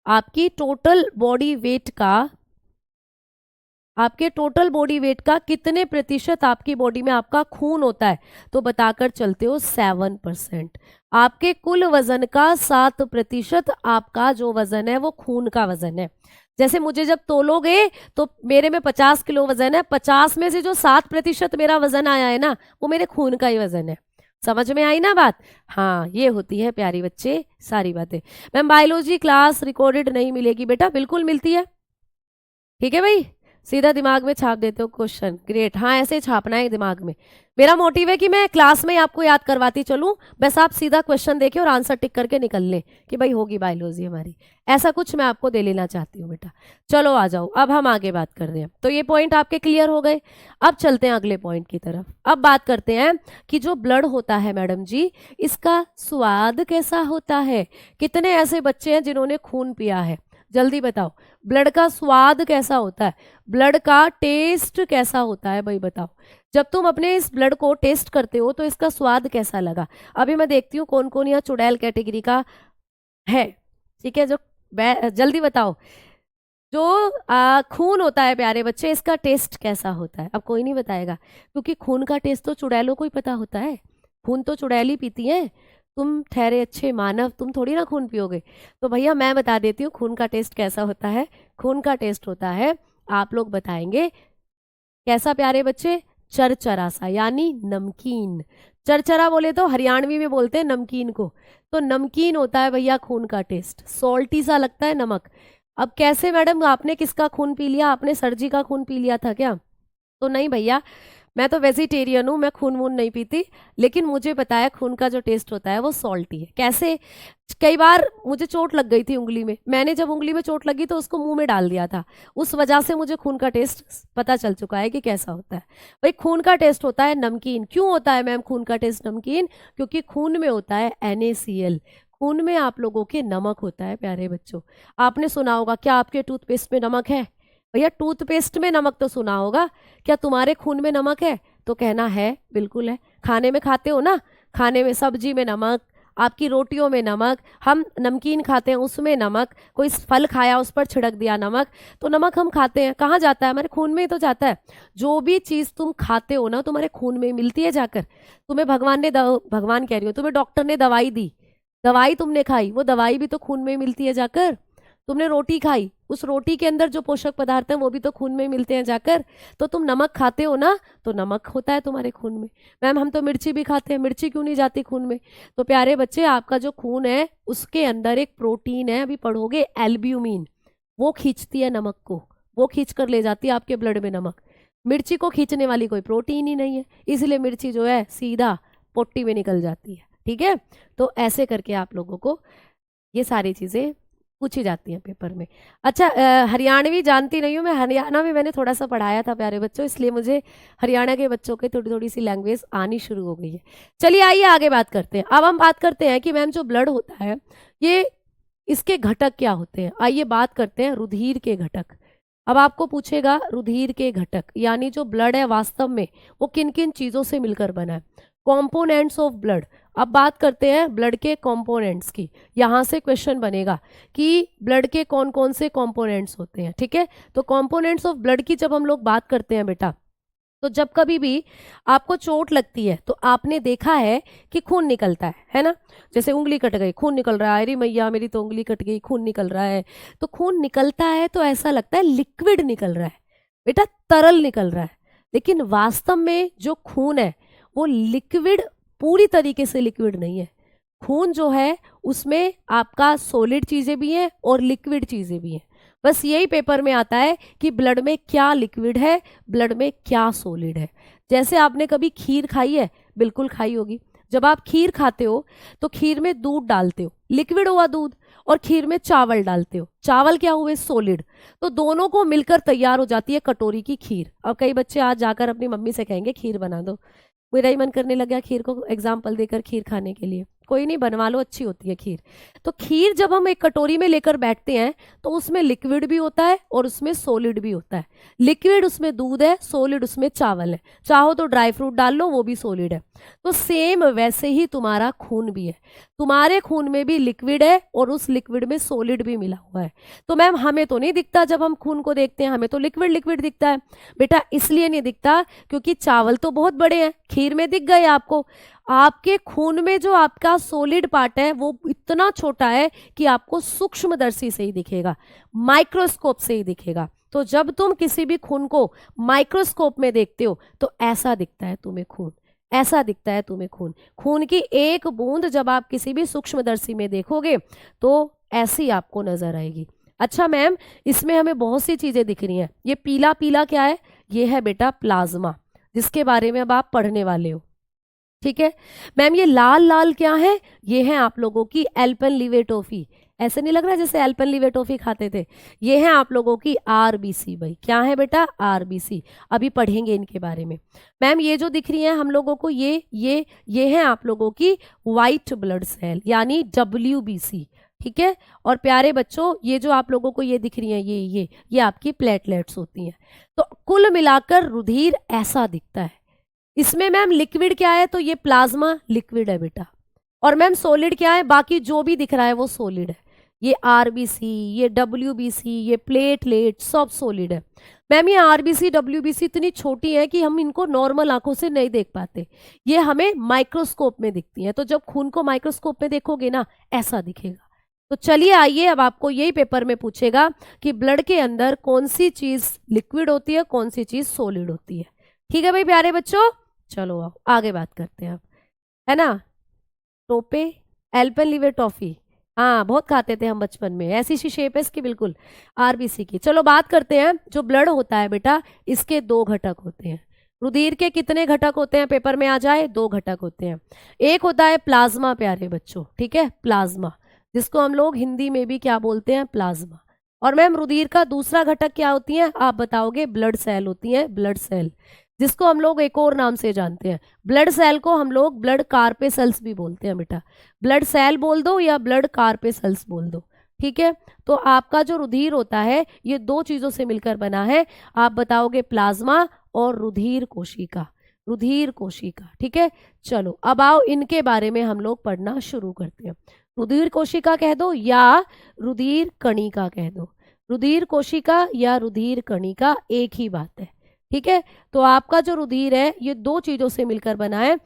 आपकी टोटल बॉडी वेट का, आपके टोटल बॉडी वेट का कितने प्रतिशत आपकी बॉडी में आपका खून होता है, तो बताकर चलते हो 7%। आपके कुल वजन का 7% आपका जो वजन है वो खून का वजन है। जैसे मुझे जब तोलोगे तो मेरे में 50 किलो वजन है, 50 में से जो 7% मेरा वजन आया है ना, वो मेरे खून का ही वजन है। समझ में आई ना बात? हाँ, ये होती है प्यारी बच्चे सारी बातें। मैम बायोलॉजी क्लास रिकॉर्डेड नहीं मिलेगी बेटा? बिल्कुल मिलती है। ठीक है भाई, सीधा दिमाग में छाप देते हो क्वेश्चन, ग्रेट। हाँ, ऐसे छापना है दिमाग में। मेरा मोटिव है कि मैं क्लास में आपको याद करवाती चलूं, बस आप सीधा क्वेश्चन देखें और आंसर टिक करके निकल लें कि भाई होगी बायोलॉजी हमारी। ऐसा कुछ मैं आपको दे लेना चाहती हूँ बेटा। चलो आ जाओ, अब हम आगे बात कर रहे हैं। तो ये पॉइंट आपके क्लियर हो गए। अब चलते हैं अगले पॉइंट की तरफ। अब बात करते हैं कि जो ब्लड होता है मैडम जी, इसका स्वाद कैसा होता है। कितने ऐसे बच्चे हैं जिन्होंने खून पिया है? जल्दी बताओ, ब्लड का स्वाद कैसा होता है, ब्लड का टेस्ट कैसा होता है भाई बताओ। जब तुम अपने इस ब्लड को टेस्ट करते हो तो इसका स्वाद कैसा लगा? अभी मैं देखती हूँ कौन कौन यहाँ चुड़ैल कैटेगरी का है। ठीक है, जो जल्दी बताओ, जो खून होता है प्यारे बच्चे, इसका टेस्ट कैसा होता है? अब कोई नहीं बताएगा, क्योंकि खून का टेस्ट तो चुड़ैलों को ही पता होता है। खून तो चुड़ैल ही पीती है। तुम ठहरे अच्छे मानव, तुम थोड़ी ना खून पियोगे। तो भैया मैं बता देती हूँ खून का टेस्ट कैसा होता है। खून का टेस्ट होता है, आप लोग बताएंगे कैसा प्यारे बच्चे? चरचरा सा, यानी नमकीन। चरचरा बोले तो हरियाणवी में बोलते हैं नमकीन को। तो नमकीन होता है भैया खून का टेस्ट, सॉल्टी सा लगता है, नमक। अब कैसे मैडम, आपने किसका खून पी लिया? आपने सर जी का खून पी लिया था क्या? तो नहीं भैया, मैं तो वेजिटेरियन हूँ, मैं खून वून नहीं पीती, लेकिन मुझे पता है खून का जो टेस्ट होता है वो सॉल्टी है। कैसे? कई बार मुझे चोट लग गई थी उंगली में, मैंने जब उंगली में चोट लगी तो उसको मुंह में डाल दिया था, उस वजह से मुझे खून का टेस्ट पता चल चुका है कि कैसा होता है। भाई खून का टेस्ट होता है नमकीन। क्यों होता है मैम खून का टेस्ट नमकीन? क्योंकि खून में होता है NaCl। खून में आप लोगों के नमक होता है प्यारे बच्चों। आपने सुना होगा, क्या आपके टूथपेस्ट में नमक है? भैया टूथपेस्ट में नमक तो सुना होगा, क्या तुम्हारे खून में नमक है? तो कहना है, बिल्कुल है। खाने में खाते हो ना, खाने में सब्जी में नमक, आपकी रोटियों में नमक, हम नमकीन खाते हैं उसमें नमक, कोई फल खाया उस पर छिड़क दिया नमक। तो नमक हम खाते हैं, कहाँ जाता है? हमारे खून में ही तो जाता है। जो भी चीज़ तुम खाते हो ना, तुम्हारे खून में मिलती है जाकर। तुम्हें भगवान ने भगवान कह रही हो, तुम्हें डॉक्टर ने दवाई दी, दवाई तुमने खाई, वो दवाई भी तो खून में मिलती है जाकर। तुमने रोटी खाई, उस रोटी के अंदर जो पोषक पदार्थ हैं वो भी तो खून में मिलते हैं जाकर। तो तुम नमक खाते हो ना, तो नमक होता है तुम्हारे खून में। मैम हम तो मिर्ची भी खाते हैं, मिर्ची क्यों नहीं जाती खून में? तो प्यारे बच्चे, आपका जो खून है उसके अंदर एक प्रोटीन है, अभी पढ़ोगे, एल्ब्यूमिन। वो खींचती है नमक को, वो खींच कर ले जाती है आपके ब्लड में नमक। मिर्ची को खींचने वाली कोई प्रोटीन ही नहीं है, इसलिए मिर्ची जो है सीधा पोट्टी में निकल जाती है। ठीक है, तो ऐसे करके आप लोगों को ये सारी चीज़ें पूछी जाती हैं पेपर में। अच्छा, हरियाणवी जानती नहीं हूँ मैं, हरियाणा में मैंने थोड़ा सा पढ़ाया था प्यारे बच्चों, इसलिए मुझे हरियाणा के बच्चों की थोड़ी थोड़ी सी लैंग्वेज आनी शुरू हो गई है। चलिए आइए आगे बात करते हैं। अब हम बात करते हैं कि मैम जो ब्लड होता है, ये इसके घटक क्या होते हैं। आइए बात करते हैं रुधिर के घटक। अब आपको पूछेगा रुधिर के घटक, यानी जो ब्लड है वास्तव में वो किन किन चीज़ों से मिलकर बना है। Components of blood. अब बात करते हैं ब्लड के कंपोनेंट्स की। यहाँ से क्वेश्चन बनेगा कि ब्लड के कौन कौन से कंपोनेंट्स होते हैं। ठीक है, तो कंपोनेंट्स ऑफ ब्लड की जब हम लोग बात करते हैं बेटा, तो जब कभी भी आपको चोट लगती है तो आपने देखा है कि खून निकलता है ना? जैसे उंगली कट गई, खून निकल रहा है, अरे मैया मेरी तो उंगली कट गई, खून निकल रहा है। तो खून निकलता है तो ऐसा लगता है लिक्विड निकल रहा है बेटा, तरल निकल रहा है। लेकिन वास्तव में जो खून है वो लिक्विड, पूरी तरीके से लिक्विड नहीं है। खून जो है उसमें आपका सॉलिड चीज़ें भी हैं और लिक्विड चीज़ें भी हैं। बस यही पेपर में आता है कि ब्लड में क्या लिक्विड है, ब्लड में क्या सॉलिड है। जैसे आपने कभी खीर खाई है? बिल्कुल खाई होगी। जब आप खीर खाते हो तो खीर में दूध डालते हो, लिक्विड हुआ दूध, और खीर में चावल डालते हो, चावल क्या हुए, सॉलिड। तो दोनों को मिलकर तैयार हो जाती है कटोरी की खीर। अब कई बच्चे आज जाकर अपनी मम्मी से कहेंगे खीर बना दो, मेरा ही मन करने लगा खीर को एग्जाम्पल देकर खीर खाने के लिए। कोई नहीं, बनवा लो, अच्छी होती है खीर। तो खीर जब हम एक कटोरी में लेकर बैठते हैं तो उसमें लिक्विड भी होता है और उसमें सॉलिड भी होता है। लिक्विड उसमें दूध है, सॉलिड उसमें चावल है, चाहो तो ड्राई फ्रूट डाल लो, वो भी सॉलिड है। तो सेम वैसे ही तुम्हारा खून भी है, तुम्हारे खून में भी लिक्विड है और उस लिक्विड में सॉलिड भी मिला हुआ है। तो मैम हमें तो नहीं दिखता, जब हम खून को देखते हैं हमें तो लिक्विड लिक्विड दिखता है। बेटा इसलिए नहीं दिखता क्योंकि चावल तो बहुत बड़े हैं, खीर में दिख गए आपको। आपके खून में जो आपका सॉलिड पार्ट है वो इतना छोटा है कि आपको सूक्ष्मदर्शी से ही दिखेगा, माइक्रोस्कोप से ही दिखेगा। तो जब तुम किसी भी खून को माइक्रोस्कोप में देखते हो तो ऐसा दिखता है तुम्हें खून, ऐसा दिखता है तुम्हें खून। खून की एक बूंद जब आप किसी भी सूक्ष्मदर्शी में देखोगे तो ऐसी आपको नजर आएगी। अच्छा मैम, इसमें हमें बहुत सी चीजें दिख रही हैं। ये पीला पीला क्या है, ये है बेटा प्लाज्मा, जिसके बारे में अब आप पढ़ने वाले हो। ठीक है मैम, ये लाल लाल क्या है, ये है आप लोगों की एल्पेनलीबे टॉफी। ऐसे नहीं लग रहा जैसे एल्पेनलीबे टॉफी खाते थे। ये है आप लोगों की आरबीसी। भाई क्या है बेटा, आरबीसी। अभी पढ़ेंगे इनके बारे में। मैम ये जो दिख रही है हम लोगों को, ये है आप लोगों की व्हाइट ब्लड सेल यानी डब्ल्यूबीसी। ठीक है, और प्यारे बच्चों ये जो आप लोगों को ये दिख रही है, ये आपकी प्लेटलेट्स होती हैं। तो कुल मिलाकर रुधिर ऐसा दिखता है। इसमें मैम लिक्विड क्या है, तो ये प्लाज्मा लिक्विड है बेटा। और मैम सॉलिड क्या है, बाकी जो भी दिख रहा है वो सॉलिड है। ये आरबीसी, ये डब्ल्यूबीसी, ये प्लेटलेट, सब सॉलिड है। मैम ये आरबीसी डब्ल्यूबीसी इतनी छोटी है कि हम इनको नॉर्मल आंखों से नहीं देख पाते, ये हमें माइक्रोस्कोप में दिखती है। तो जब खून को माइक्रोस्कोप में देखोगे ना, ऐसा दिखेगा। तो चलिए आइए, अब आपको यही पेपर में पूछेगा कि ब्लड के अंदर कौन सी चीज लिक्विड होती है, कौन सी चीज सॉलिड होती है। ठीक है भाई प्यारे बच्चों, चलो आओ आगे बात करते हैं अब, है ना। टोपे, एल्पेनलीबे टॉफी, हाँ बहुत खाते थे हम बचपन में, ऐसी सी शेप है इसकी बिल्कुल, आरबीसी की। चलो बात करते हैं, जो ब्लड होता है बेटा इसके दो घटक होते हैं। रुधिर के कितने घटक होते हैं, पेपर में आ जाए, दो घटक होते हैं। एक होता है प्लाज्मा प्यारे बच्चों, ठीक है, प्लाज्मा, जिसको हम लोग हिंदी में भी क्या बोलते हैं, प्लाज्मा। और मैम रुधिर का दूसरा घटक क्या होती है, आप बताओगे, ब्लड सेल होती है, ब्लड सेल, जिसको हम लोग एक और नाम से जानते हैं। ब्लड सेल को हम लोग ब्लड कार्पेसल्स भी बोलते हैं बेटा, ब्लड सेल बोल दो या ब्लड कार्पेसल्स बोल दो। ठीक है, तो आपका जो रुधिर होता है ये दो चीजों से मिलकर बना है, आप बताओगे प्लाज्मा और रुधिर कोशिका, रुधिर कोशिका। ठीक है, चलो अब आओ इनके बारे में हम लोग पढ़ना शुरू करते हैं। रुधिर कोशिका कह दो या रुधिर कणिका कह दो, रुधिर कोशिका या रुधिर कणिका एक ही बात है। ठीक है, तो आपका जो रुधिर है ये दो चीजों से मिलकर बना है।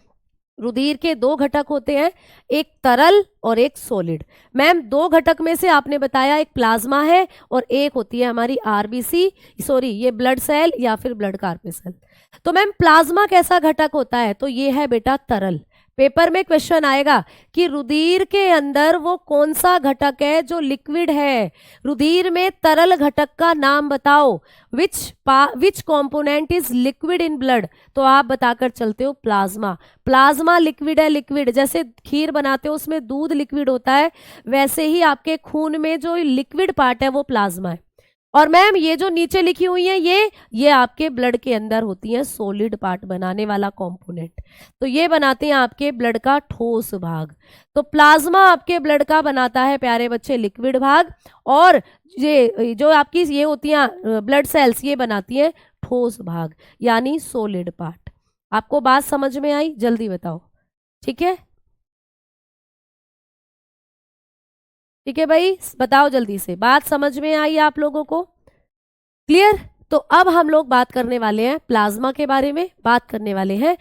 रुधिर के दो घटक होते हैं, एक तरल और एक सॉलिड। मैम दो घटक में से आपने बताया एक प्लाज्मा है और एक होती है हमारी आरबीसी, सॉरी ये ब्लड सेल या फिर ब्लड कार्पेसल। तो मैम प्लाज्मा कैसा घटक होता है, तो ये है बेटा तरल। पेपर में क्वेश्चन आएगा कि रुधिर के अंदर वो कौन सा घटक है जो लिक्विड है, रुधिर में तरल घटक का नाम बताओ, विच component is liquid in blood. तो आप बताकर चलते हो प्लाज्मा, प्लाज्मा लिक्विड है, लिक्विड जैसे खीर बनाते हो उसमें दूध लिक्विड होता है, वैसे ही आपके खून में जो लिक्विड पार्ट है वो प्लाज्मा है। और मैम ये जो नीचे लिखी हुई है ये आपके ब्लड के अंदर होती है सॉलिड पार्ट बनाने वाला कंपोनेंट, तो ये बनाते हैं आपके ब्लड का ठोस भाग। तो प्लाज्मा आपके ब्लड का बनाता है प्यारे बच्चे लिक्विड भाग, और ये जो आपकी ये होती हैं ब्लड सेल्स ये बनाती हैं ठोस भाग यानी सॉलिड पार्ट। आपको बात समझ में आई, जल्दी बताओ। ठीक है, ठीक है भाई बताओ जल्दी से, बात समझ में आई आप लोगों को, क्लियर। तो अब हम लोग बात करने वाले हैं प्लाज्मा के बारे में, बात करने वाले हैं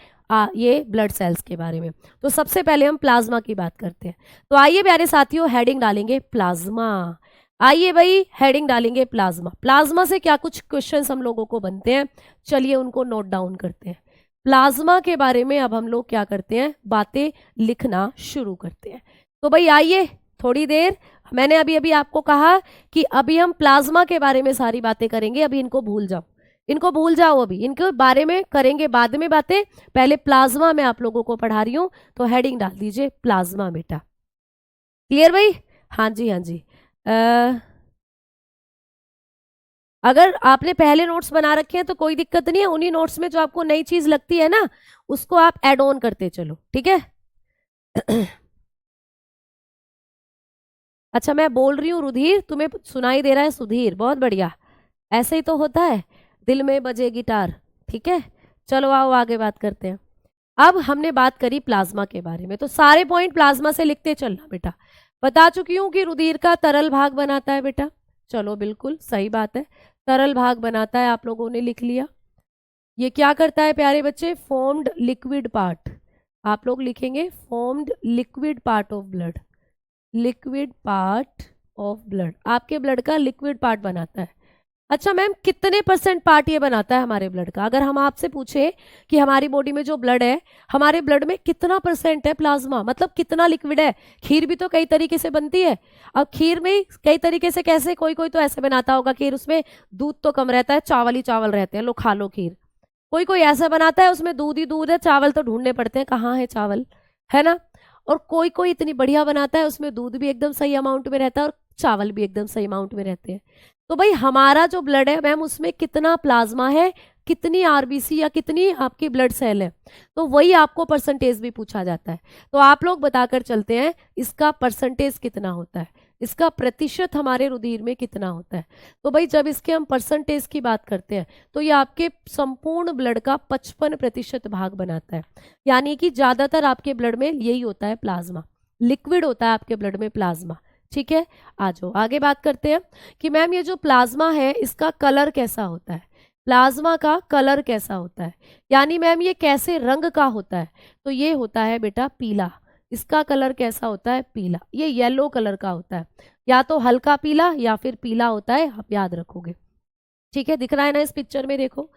ये ब्लड सेल्स के बारे में। तो सबसे पहले हम प्लाज्मा की बात करते हैं। तो आइए प्यारे साथियों हेडिंग डालेंगे प्लाज्मा, आइए भाई हेडिंग डालेंगे प्लाज्मा। प्लाज्मा से क्या कुछ क्वेश्चंस हम लोगों को बनते हैं, चलिए उनको नोट डाउन करते हैं। प्लाज्मा के बारे में अब हम लोग क्या करते हैं, बातें लिखना शुरू करते हैं। तो भाई आइए, थोड़ी देर मैंने अभी आपको कहा कि अभी हम प्लाज्मा के बारे में सारी बातें करेंगे, अभी इनको भूल जाओ, इनको भूल जाओ, अभी इनके बारे में करेंगे बाद में बातें। पहले प्लाज्मा मैं आप लोगों को पढ़ा रही हूँ, तो हेडिंग डाल दीजिए प्लाज्मा बेटा। क्लियर भाई? हाँ जी, हाँ जी। अगर आपने पहले नोट्स बना रखे हैं तो कोई दिक्कत नहीं है, उन्हीं नोट्स में जो आपको नई चीज लगती है ना उसको आप ऐड ऑन करते चलो, ठीक है। अच्छा, मैं बोल रही हूँ रुधिर, तुम्हें सुनाई दे रहा है सुधीर, बहुत बढ़िया। ऐसे ही तो होता है, दिल में बजे गिटार, ठीक है। चलो आओ आगे बात करते हैं। अब हमने बात करी प्लाज्मा के बारे में, तो सारे पॉइंट प्लाज्मा से लिखते चलना बेटा। बता चुकी हूं कि रुधिर का तरल भाग बनाता है बेटा, चलो बिल्कुल सही बात है, तरल भाग बनाता है, आप लोगों ने लिख लिया। ये क्या करता है प्यारे बच्चे? फॉर्म्ड लिक्विड पार्ट, आप लोग लिखेंगे formed liquid part of blood, liquid part of blood, आपके ब्लड का लिक्विड पार्ट बनाता है। अच्छा मैम, कितने परसेंट पार्ट ये बनाता है हमारे ब्लड का? अगर हम आपसे पूछे कि हमारी बॉडी में जो ब्लड है, हमारे ब्लड में कितना परसेंट है प्लाज्मा, मतलब कितना लिक्विड है? खीर भी तो कई तरीके से बनती है। अब खीर में कई तरीके से कैसे, कोई कोई तो ऐसे बनाता होगा खीर उसमें दूध तो कम रहता है, चावल ही चावल रहते हैं, लो खा लो खीर। कोई कोई ऐसा बनाता है उसमें दूध ही दूध है, चावल तो ढूंढने पड़ते हैं कहाँ है चावल, है ना। और कोई कोई इतनी बढ़िया बनाता है उसमें दूध भी एकदम सही अमाउंट में रहता है और चावल भी एकदम सही अमाउंट में रहते हैं। तो भाई हमारा जो ब्लड है मैम, उसमें कितना प्लाज्मा है, कितनी आरबीसी या कितनी आपकी ब्लड सेल है, तो वही आपको परसेंटेज भी पूछा जाता है। तो आप लोग बताकर चलते हैं इसका परसेंटेज कितना होता है, इसका प्रतिशत हमारे रुधिर में कितना होता है। तो भाई जब इसके हम परसेंटेज की बात करते हैं तो ये आपके संपूर्ण ब्लड का 55% भाग बनाता है, यानी कि ज्यादातर आपके ब्लड में यही होता है, प्लाज्मा लिक्विड होता है आपके ब्लड में प्लाज्मा, ठीक है। आ जाओ आगे बात करते हैं कि मैम ये जो प्लाज्मा है इसका कलर कैसा होता है, प्लाज्मा का कलर कैसा होता है, यानी मैम ये कैसे रंग का होता है? तो ये होता है बेटा पीला, इसका कलर कैसा होता है? पीला, ये येलो कलर का होता है, या तो हल्का पीला या फिर पीला होता है, आप याद रखोगे, ठीक है। दिख रहा है ना इस पिक्चर में, देखो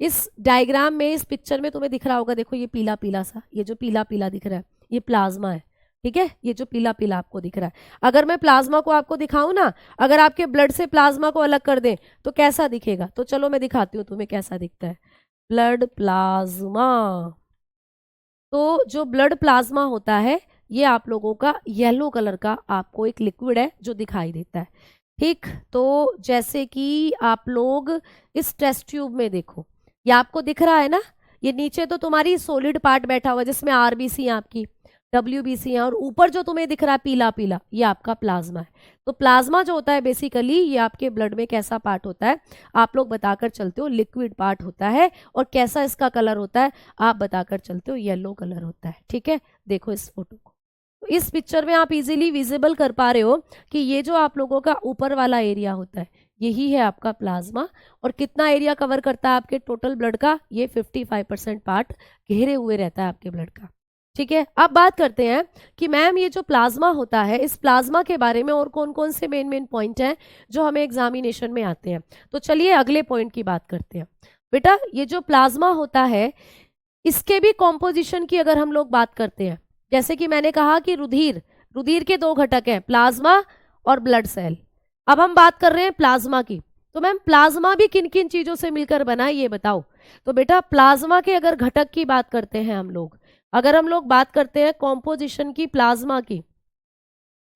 इस डायग्राम में, इस पिक्चर में तुम्हें दिख रहा होगा, देखो ये पीला पीला सा, ये जो पीला पीला दिख रहा है ये प्लाज्मा है, ठीक है। ये जो पीला पीला आपको दिख रहा है, अगर मैं प्लाज्मा को आपको दिखाऊं ना, अगर आपके ब्लड से प्लाज्मा को अलग कर दें तो कैसा दिखेगा? तो चलो मैं दिखाती हूँ तुम्हें कैसा दिखता है ब्लड प्लाज्मा। तो जो ब्लड प्लाज्मा होता है ये आप लोगों का येलो कलर का आपको एक लिक्विड है जो दिखाई देता है, ठीक। तो जैसे कि आप लोग इस टेस्ट ट्यूब में देखो, ये आपको दिख रहा है ना, ये नीचे तो तुम्हारी सॉलिड पार्ट बैठा हुआ है जिसमें आरबीसी आपकी डब्ल्यूबीसी है, और ऊपर जो तुम्हें दिख रहा है पीला पीला ये आपका प्लाज्मा है। तो प्लाज्मा जो होता है बेसिकली ये आपके ब्लड में कैसा पार्ट होता है, आप लोग बताकर चलते हो लिक्विड पार्ट होता है, और कैसा इसका कलर होता है आप बताकर चलते हो येलो कलर होता है, ठीक है। देखो इस फोटो को, तो इस पिक्चर में आप इजीली विजिबल कर पा रहे हो कि ये जो आप लोगों का ऊपर वाला एरिया होता है यही है आपका प्लाज्मा, और कितना एरिया कवर करता है आपके टोटल ब्लड का? ये 55% पार्ट घेरे हुए रहता है आपके ब्लड का, ठीक है। अब बात करते हैं कि मैम ये जो प्लाज्मा होता है, इस प्लाज्मा के बारे में और कौन कौन से मेन मेन पॉइंट हैं जो हमें एग्जामिनेशन में आते हैं। तो चलिए अगले पॉइंट की बात करते हैं। बेटा ये जो प्लाज्मा होता है इसके भी कॉम्पोजिशन की अगर हम लोग बात करते हैं, जैसे कि मैंने कहा कि रुधिर, रुधिर के दो घटक हैं, प्लाज्मा और ब्लड सेल। अब हम बात कर रहे हैं प्लाज्मा की, तो मैम प्लाज्मा भी किन किन चीजों से मिलकर बना है ये बताओ। तो बेटा प्लाज्मा के अगर घटक की बात करते हैं हम लोग, अगर हम लोग बात करते हैं कॉम्पोजिशन की प्लाज्मा की,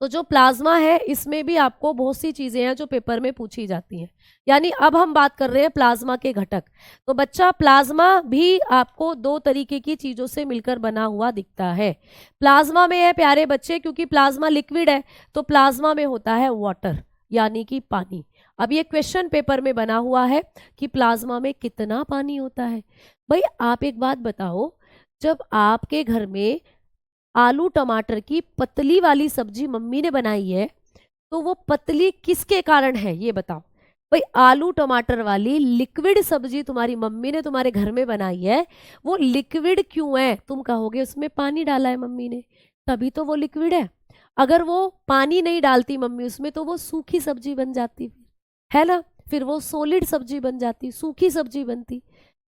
तो जो प्लाज्मा है इसमें भी आपको बहुत सी चीजें हैं जो पेपर में पूछी जाती हैं, यानी अब हम बात कर रहे हैं प्लाज्मा के घटक। तो बच्चा प्लाज्मा भी आपको दो तरीके की चीजों से मिलकर बना हुआ दिखता है। प्लाज्मा में है प्यारे बच्चे, क्योंकि प्लाज्मा लिक्विड है, तो प्लाज्मा में होता है वाटर यानी कि पानी। अब ये क्वेश्चन पेपर में बना हुआ है कि प्लाज्मा में कितना पानी होता है। भाई आप एक बात बताओ, जब आपके घर में आलू टमाटर की पतली वाली सब्जी मम्मी ने बनाई है तो वो पतली किसके कारण है ये बताओ। भाई आलू टमाटर वाली लिक्विड सब्जी तुम्हारी मम्मी ने तुम्हारे घर में बनाई है, वो लिक्विड क्यों है? तुम कहोगे उसमें पानी डाला है मम्मी ने, तभी तो वो लिक्विड है। अगर वो पानी नहीं डालती मम्मी उसमें तो वो सूखी सब्जी बन जाती, है ना, फिर वो सॉलिड सब्जी बन जाती, सूखी सब्जी बनती।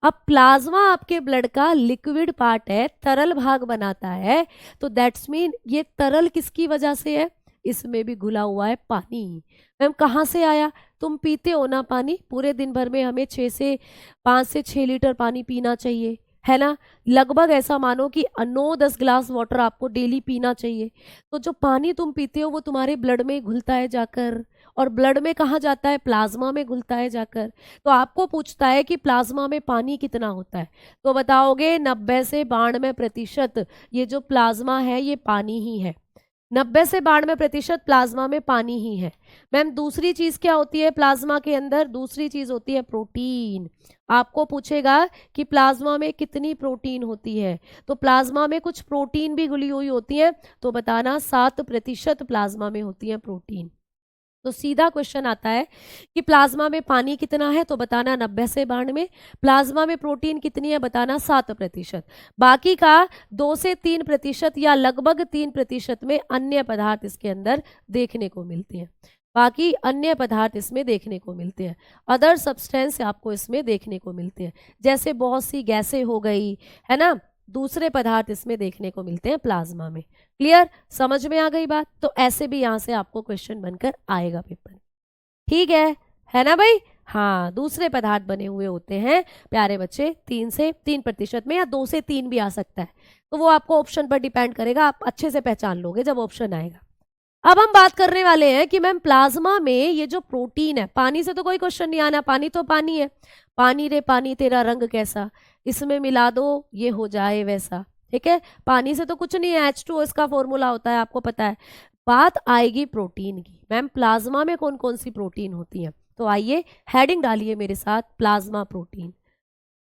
अब प्लाज्मा आपके ब्लड का लिक्विड पार्ट है, तरल भाग बनाता है, तो दैट्स मीन ये तरल किसकी वजह से है? इसमें भी घुला हुआ है पानी। मैम कहाँ से आया? तुम पीते हो ना पानी, पूरे दिन भर में हमें 5 से 6 लीटर पानी पीना चाहिए, है ना। लगभग ऐसा मानो कि 9-10 ग्लास वाटर आपको डेली पीना चाहिए। तो जो पानी तुम पीते हो वो तुम्हारे ब्लड में घुलता है जाकर, और ब्लड में कहाँ जाता है? प्लाज्मा में घुलता है जाकर। तो आपको पूछता है कि प्लाज्मा में पानी कितना होता है, तो बताओगे 90 से 92% ये जो प्लाज्मा है ये पानी ही है। 90 से 92% प्लाज्मा में पानी ही है। मैम दूसरी चीज क्या होती है प्लाज्मा के अंदर? दूसरी चीज होती है प्रोटीन। आपको पूछेगा कि प्लाज्मा में कितनी प्रोटीन होती है, तो प्लाज्मा में कुछ प्रोटीन भी घुली हुई होती है, तो बताना 7% प्लाज्मा में होती है प्रोटीन। तो सीधा क्वेश्चन आता है कि प्लाज्मा में पानी कितना है, तो बताना 90 से 92। प्लाज्मा में प्रोटीन कितनी है, बताना 7%। बाकी का 2 से 3% या लगभग 3% में अन्य पदार्थ इसके अंदर देखने को मिलते हैं। बाकी अन्य पदार्थ इसमें देखने को मिलते हैं, अदर सब्सटेंस आपको इसमें देखने को मिलते हैं, जैसे बहुत सी गैसें हो गई, है ना, दूसरे पदार्थ इसमें देखने को मिलते हैं प्लाज्मा में। क्लियर? समझ में आ गई बात? तो ऐसे भी यहाँ से आपको क्वेश्चन बनकर आएगा पेपर। ठीक है ना भाई? हाँ, दूसरे पदार्थ बने हुए होते हैं प्यारे बच्चे 3% में, या 2 से 3 भी आ सकता है, तो वो आपको ऑप्शन पर डिपेंड करेगा, आप अच्छे से पहचान लोगे जब ऑप्शन आएगा। अब हम बात करने वाले हैं कि मैम प्लाज्मा में ये जो प्रोटीन है, पानी से तो कोई क्वेश्चन नहीं आना, पानी तो पानी है। पानी रे पानी तेरा रंग कैसा, इसमें मिला दो ये हो जाए वैसा। ठीक है, पानी से तो कुछ नहीं है, H2O इसका फॉर्मूला होता है, आपको पता है। बात आएगी प्रोटीन की। मैम प्लाज्मा में कौन कौन सी प्रोटीन होती है, तो आइए हेडिंग डालिए मेरे साथ, प्लाज्मा प्रोटीन।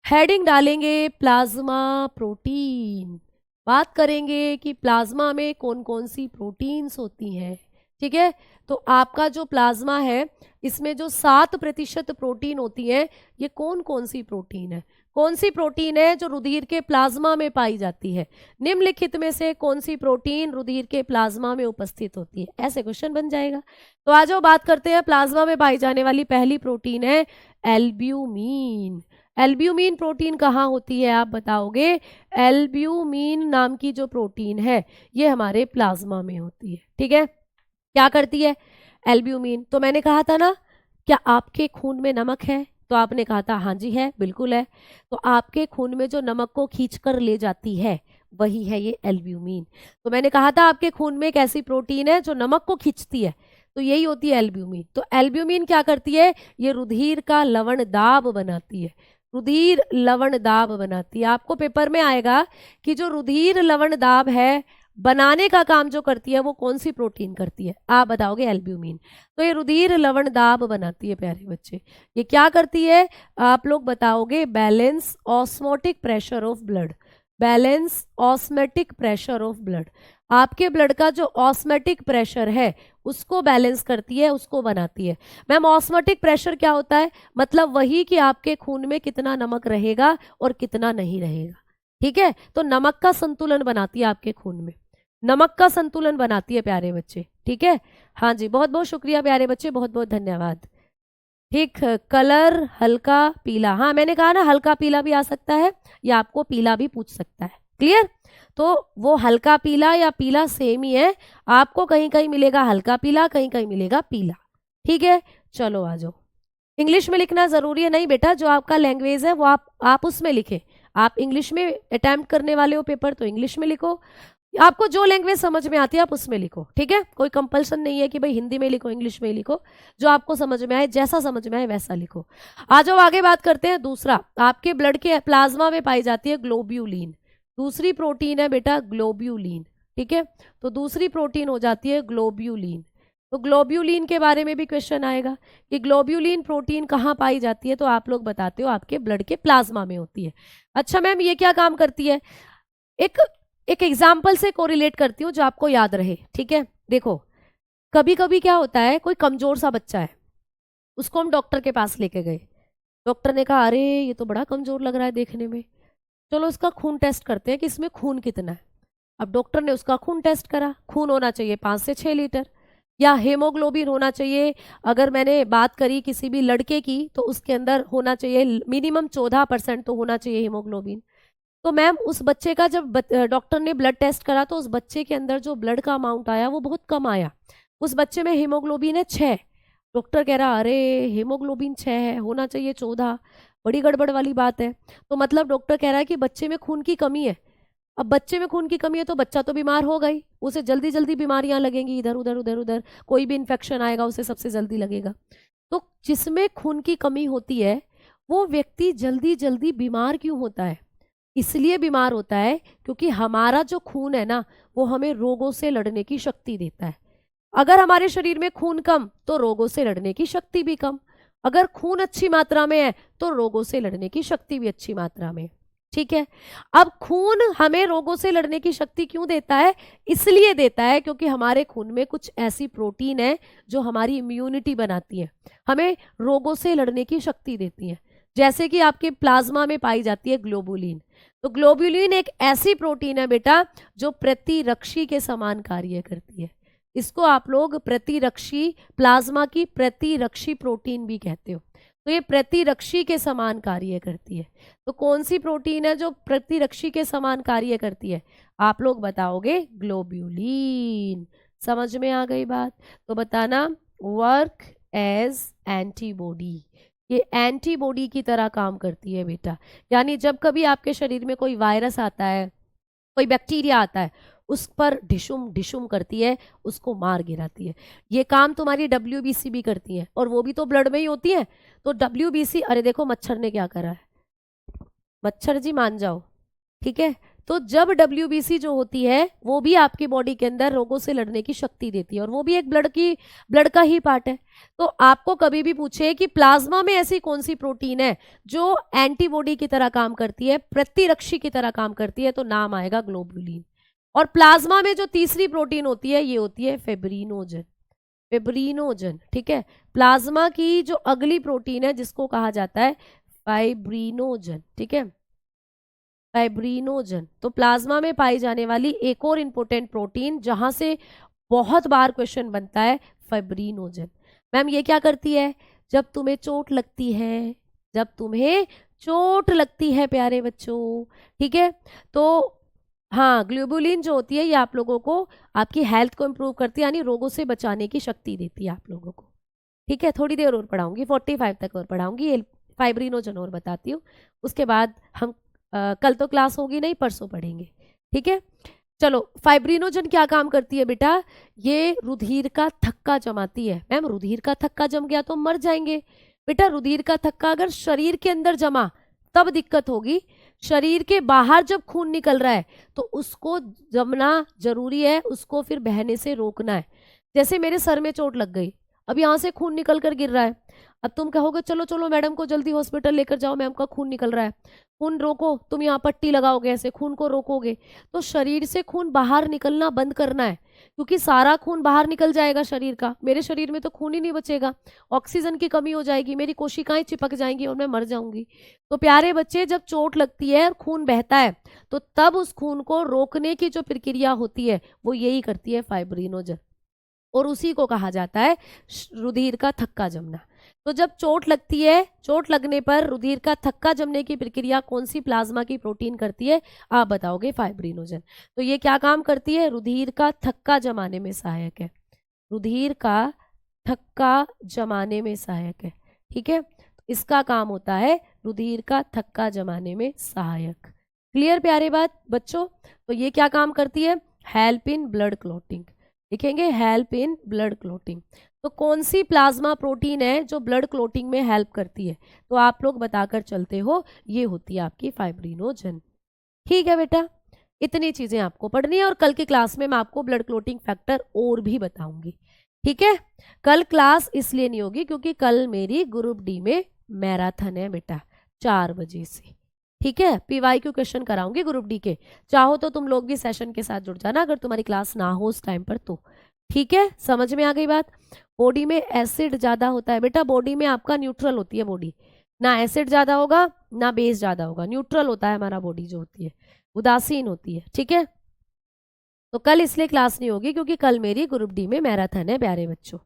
हेडिंग डालेंगे प्लाज्मा प्रोटीन, बात करेंगे कि प्लाज्मा में कौन कौन सी प्रोटीन्स होती हैं। ठीक है, तो आपका जो प्लाज्मा है इसमें जो 7% प्रोटीन होती है, ये कौन कौन सी प्रोटीन है? कौन सी प्रोटीन है जो रुधिर के प्लाज्मा में पाई जाती है? निम्नलिखित में से कौन सी प्रोटीन रुधिर के प्लाज्मा में उपस्थित होती है? ऐसे क्वेश्चन बन जाएगा। तो आ जाओ बात करते हैं, प्लाज्मा में पाई जाने वाली पहली प्रोटीन है एल्ब्यूमिन। एल्ब्यूमिन प्रोटीन कहाँ होती है आप बताओगे? एल्ब्यूमिन नाम की जो प्रोटीन है ये हमारे प्लाज्मा में होती है। ठीक है, क्या करती है एल्ब्यूमिन? तो मैंने कहा था ना, क्या आपके खून में नमक है? तो आपने कहा था हाँ जी है, बिल्कुल है। तो आपके खून में जो नमक को खींच कर ले जाती है वही है ये एल्ब्यूमिन। तो मैंने कहा था आपके खून में एक ऐसी प्रोटीन है जो नमक को खींचती है, तो यही होती है एल्ब्यूमिन। तो एल्ब्यूमिन क्या करती है? ये रुधिर का लवण दाब बनाती है, रुधिर लवण दाब बनाती है। आपको पेपर में आएगा कि जो रुधिर लवण दाब है बनाने का काम जो करती है वो कौन सी प्रोटीन करती है? आप बताओगे एल्ब्यूमिन। तो ये रुधिर लवण दाब बनाती है प्यारे बच्चे। ये क्या करती है आप लोग बताओगे? Balance osmotic pressure of blood. Balance osmotic pressure of blood, आपके ब्लड का जो ऑस्मेटिक प्रेशर है उसको बैलेंस करती है, उसको बनाती है। मैम ऑस्मेटिक प्रेशर क्या होता है? मतलब वही कि आपके खून में कितना नमक रहेगा और कितना नहीं रहेगा। ठीक है, तो नमक का संतुलन बनाती है आपके खून में, नमक का संतुलन बनाती है प्यारे बच्चे। ठीक है, हाँ जी, बहुत बहुत शुक्रिया प्यारे बच्चे, बहुत बहुत धन्यवाद। ठीक, कलर हल्का पीला, हाँ मैंने कहा ना हल्का पीला भी आ सकता है या आपको पीला भी पूछ सकता है। क्लियर? तो वो हल्का पीला या पीला सेम ही है, आपको कहीं कहीं मिलेगा हल्का पीला, कहीं कहीं मिलेगा पीला। ठीक है, चलो आ जाओ। इंग्लिश में लिखना जरूरी है नहीं बेटा, जो आपका लैंग्वेज है वो आप उसमें लिखे। आप इंग्लिश में अटेम्प्ट करने वाले हो पेपर तो इंग्लिश में लिखो, आपको जो लैंग्वेज समझ में आती है आप उसमें लिखो। ठीक है, कोई कंपल्सन नहीं है कि भाई हिंदी में लिखो इंग्लिश में लिखो, जो आपको समझ में आए, जैसा समझ में आए वैसा लिखो। आ जाओ आगे बात करते हैं। दूसरा, आपके ब्लड के प्लाज्मा में पाई जाती है ग्लोब्यूलिन। दूसरी प्रोटीन है बेटा ग्लोब्यूलिन। ठीक है, तो दूसरी प्रोटीन हो जाती है ग्लोब्यूलिन। तो ग्लोब्यूलिन के बारे में भी क्वेश्चन आएगा कि ग्लोब्यूलिन प्रोटीन कहाँ पाई जाती है, तो आप लोग बताते हो आपके ब्लड के प्लाज्मा में होती है। अच्छा मैम ये क्या काम करती है? एक एग्जाम्पल से कोरिलेट करती हूँ जो आपको याद रहे। ठीक है, देखो कभी कभी क्या होता है, कोई कमजोर सा बच्चा है, उसको हम डॉक्टर के पास लेके गए, डॉक्टर ने कहा अरे ये तो बड़ा कमजोर लग रहा है देखने में, चलो इसका खून टेस्ट करते हैं कि इसमें खून कितना है। अब डॉक्टर ने उसका खून टेस्ट करा, खून होना चाहिए 5 से 6 लीटर, या हेमोग्लोबिन होना चाहिए, अगर मैंने बात करी किसी भी लड़के की तो उसके अंदर होना चाहिए मिनिमम 14% तो होना चाहिए हेमोग्लोबिन। तो मैम उस बच्चे का जब डॉक्टर ने ब्लड टेस्ट करा तो उस बच्चे के अंदर जो ब्लड का अमाउंट आया वो बहुत कम आया, उस बच्चे में हीमोग्लोबिन है 6, डॉक्टर कह रहा अरे हीमोग्लोबिन 6 है, होना चाहिए 14, बड़ी गड़बड़ वाली बात है। तो मतलब डॉक्टर कह रहा है कि बच्चे में खून की कमी है। अब बच्चे में खून की कमी है तो बच्चा तो बीमार होगा ही, उसे जल्दी जल्दी बीमारियां लगेंगी, इधर उधर उधर उधर कोई भी इन्फेक्शन आएगा उसे सबसे जल्दी लगेगा। तो जिसमें खून की कमी होती है वो व्यक्ति जल्दी जल्दी बीमार क्यों होता है? इसलिए बीमार होता है क्योंकि हमारा जो खून है ना वो हमें रोगों से लड़ने की शक्ति देता है। अगर हमारे शरीर में खून कम तो रोगों से लड़ने की शक्ति भी कम, अगर खून अच्छी मात्रा में है तो रोगों से लड़ने की शक्ति भी अच्छी मात्रा में। ठीक है, अब खून हमें रोगों से लड़ने की शक्ति क्यों देता है? इसलिए देता है क्योंकि हमारे खून में कुछ ऐसी प्रोटीन है जो हमारी इम्यूनिटी बनाती है, हमें रोगों से लड़ने की शक्ति देती है। जैसे कि आपके प्लाज्मा में पाई जाती है ग्लोबुलिन। तो ग्लोबुलिन एक ऐसी प्रोटीन है बेटा जो प्रतिरक्षी के समान कार्य करती है। इसको आप लोग प्रतिरक्षी, प्लाज्मा की प्रतिरक्षी प्रोटीन भी कहते हो। तो ये प्रतिरक्षी के समान कार्य करती है। तो कौन सी प्रोटीन है जो प्रतिरक्षी के समान कार्य करती है? आप लोग बताओगे ग्लोब्यूलिन। समझ में आ गई बात? तो बताना वर्क एज एंटीबॉडी, ये एंटीबॉडी की तरह काम करती है बेटा। यानी जब कभी आपके शरीर में कोई वायरस आता है, कोई बैक्टीरिया आता है, उस पर ढिशुम ढिशुम करती है, उसको मार गिराती है। ये काम तुम्हारी डब्ल्यूबीसी भी करती है और वो भी तो ब्लड में ही होती है। तो डब्ल्यूबीसी, अरे देखो मच्छर ने क्या करा है, मच्छर जी मान जाओ। ठीक है, तो जब डब्ल्यूबीसी जो होती है वो भी आपकी बॉडी के अंदर रोगों से लड़ने की शक्ति देती है और वो भी एक ब्लड का ही पार्ट है। तो आपको कभी भी पूछे कि प्लाज्मा में ऐसी कौन सी प्रोटीन है जो एंटीबॉडी की तरह काम करती है, प्रतिरक्षी की तरह काम करती है, तो नाम आएगा ग्लोबुलिन। और प्लाज्मा में जो तीसरी प्रोटीन होती है ये होती है फेब्रिनोजन। फेब्रिनोजन, ठीक है। प्लाज्मा की जो अगली प्रोटीन है जिसको कहा जाता है फाइब्रिनोजन, ठीक है, फाइब्रिनोजन। तो प्लाज्मा में पाई जाने वाली एक और इंपॉर्टेंट प्रोटीन जहां से बहुत बार क्वेश्चन बनता है, फाइब्रिनोजन। मैम ये क्या करती है? जब तुम्हें चोट लगती है, जब तुम्हें चोट लगती है प्यारे बच्चों, ठीक है, तो हाँ ग्लोबुलिन जो होती है ये आप लोगों को आपकी हेल्थ को इम्प्रूव करती है, यानी रोगों से बचाने की शक्ति देती है आप लोगों को। ठीक है, थोड़ी देर और पढ़ाऊंगी, 45 तक और पढ़ाऊंगी, ये फाइब्रिनोजन और बताती हूँ। उसके बाद हम कल तो क्लास होगी नहीं, परसों पढ़ेंगे। ठीक है, चलो फाइब्रिनोजन क्या काम करती है बेटा? ये रुधिर का थक्का जमाती है। मैम रुधिर का थक्का जम गया तो मर जाएंगे। बेटा रुधिर का थक्का अगर शरीर के अंदर जमा तब दिक्कत होगी, शरीर के बाहर जब खून निकल रहा है तो उसको जमना जरूरी है, उसको फिर बहने से रोकना है। जैसे मेरे सर में चोट लग गई, अब यहाँ से खून निकल कर गिर रहा है, अब तुम कहोगे चलो चलो मैडम को जल्दी हॉस्पिटल लेकर जाओ, मैम का खून निकल रहा है, खून रोको, तुम यहाँ पट्टी लगाओगे, ऐसे खून को रोकोगे, तो शरीर से खून बाहर निकलना बंद करना है, क्योंकि सारा खून बाहर निकल जाएगा शरीर का, मेरे शरीर में तो खून ही नहीं बचेगा, ऑक्सीजन की कमी हो जाएगी, मेरी कोशिकाएं चिपक जाएंगी और मैं मर जाऊंगी। तो प्यारे बच्चे जब चोट लगती है और खून बहता है तो तब उस खून को रोकने की जो प्रक्रिया होती है वो यही करती है फाइब्रिनोजन, और उसी को कहा जाता है रुधिर का थक्का जमना। तो जब चोट लगती है, चोट लगने पर रुधिर का थक्का जमने की प्रक्रिया कौन सी प्लाज्मा की प्रोटीन करती है? आप बताओगे फाइब्रिनोजन। तो ये क्या काम करती है? रुधिर का थक्का जमाने में सहायक है, रुधिर का थक्का जमाने में सहायक है। ठीक है, इसका काम होता है रुधिर का थक्का जमाने में सहायक। क्लियर प्यारे बात बच्चों? तो ये क्या काम करती है? हेल्प इन ब्लड क्लॉटिंग, लिखेंगे हेल्प इन ब्लड क्लॉटिंग। तो कौन सी प्लाज्मा प्रोटीन है जो ब्लड क्लॉटिंग में हेल्प करती है? तो आप लोग बताकर चलते हो, ये होती है आपकी फाइब्रिनोजन। ठीक है बेटा, इतनी चीजें आपको पढ़नी है और कल की क्लास में मैं आपको ब्लड क्लॉटिंग फैक्टर और भी बताऊंगी। ठीक है, कल क्लास इसलिए नहीं होगी क्योंकि कल मेरी ग्रुप डी में मैराथन है बेटा 4 बजे से। ठीक है, PYQ क्वेश्चन कराऊंगी ग्रुप डी के, चाहो तो तुम लोग भी सेशन के साथ जुड़ जाना अगर तुम्हारी क्लास ना हो उस टाइम पर तो। ठीक है, समझ में आ गई बात? बॉडी में एसिड ज्यादा होता है बेटा, बॉडी में आपका न्यूट्रल होती है बॉडी, ना एसिड ज्यादा होगा ना बेस ज्यादा होगा, न्यूट्रल होता है हमारा बॉडी जो होती है, उदासीन होती है। ठीक है, तो कल इसलिए क्लास नहीं होगी क्योंकि कल मेरी ग्रुप डी में मैराथन है प्यारे बच्चों।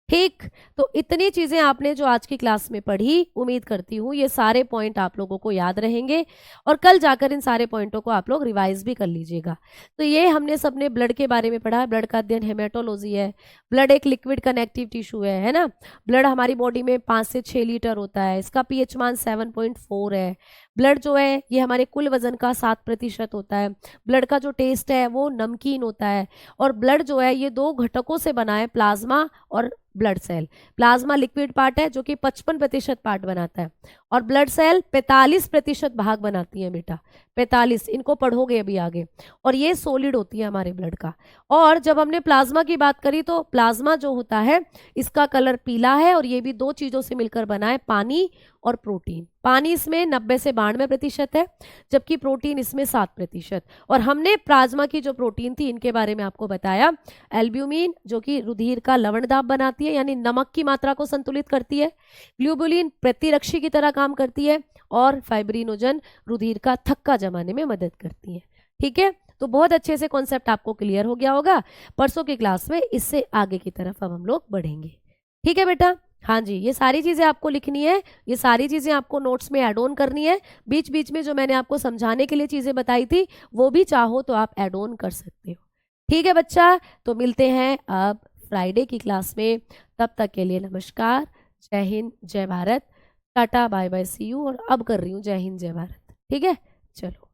ठीक। तो इतनी चीजें आपने जो आज की क्लास में पढ़ी, उम्मीद करती हूँ ये सारे पॉइंट आप लोगों को याद रहेंगे और कल जाकर इन सारे पॉइंटों को आप लोग रिवाइज भी कर लीजिएगा। तो ये हमने सबने ब्लड के बारे में पढ़ा। ब्लड का अध्ययन हेमेटोलॉजी है। ब्लड एक लिक्विड कनेक्टिव टिश्यू है ना। ब्लड हमारी बॉडी में 5 से 6 लीटर होता है। इसका पीएच मान 7.4 है। ब्लड जो है ये हमारे कुल वजन का 7% होता है। ब्लड का जो टेस्ट है वो नमकीन होता है। और ब्लड जो है ये 2 घटकों से बना है, प्लाज्मा और blood cell. Plasma liquid part है जो कि 55% पार्ट बनाता है और ब्लड सेल 45% भाग बनाती है बेटा। 45, इनको पढ़ोगे अभी आगे। और ये सॉलिड होती है हमारे ब्लड का। और जब हमने प्लाज्मा की बात करी तो प्लाज्मा जो होता है इसका कलर पीला है और ये भी 2 चीजों से मिलकर बना है, पानी और प्रोटीन। पानी इसमें 90 से 92% है, जबकि प्रोटीन इसमें 7%। और हमने प्लाज्मा की जो प्रोटीन थी इनके बारे में आपको बताया। एल्ब्यूमिन जो कि रुधिर का लवण दाब बनाती है, यानी नमक की मात्रा को संतुलित करती है। ग्लोबुलिन प्रतिरक्षी की तरह काम करती है और फाइब्रिनोजन रुधिर का थक्का जमाने में मदद करती है। ठीक है, तो बहुत अच्छे से कॉन्सेप्ट आपको क्लियर हो गया होगा। परसों की क्लास में इससे आगे की तरफ अब हम लोग बढ़ेंगे। ठीक है बेटा। हाँ जी, ये सारी चीजें आपको लिखनी है, ये सारी चीजें आपको नोट्स में ऐड ऑन करनी है। बीच बीच में जो मैंने आपको समझाने के लिए चीजें बताई थी वो भी चाहो तो आप ऐड ऑन कर सकते हो। ठीक है बच्चा, तो मिलते हैं अब फ्राइडे की क्लास में। तब तक के लिए नमस्कार, जय हिंद, जय Bharat, tata, bye bye, see you. और अब कर रही हूँ जय हिंद जय भारत। ठीक है, चलो।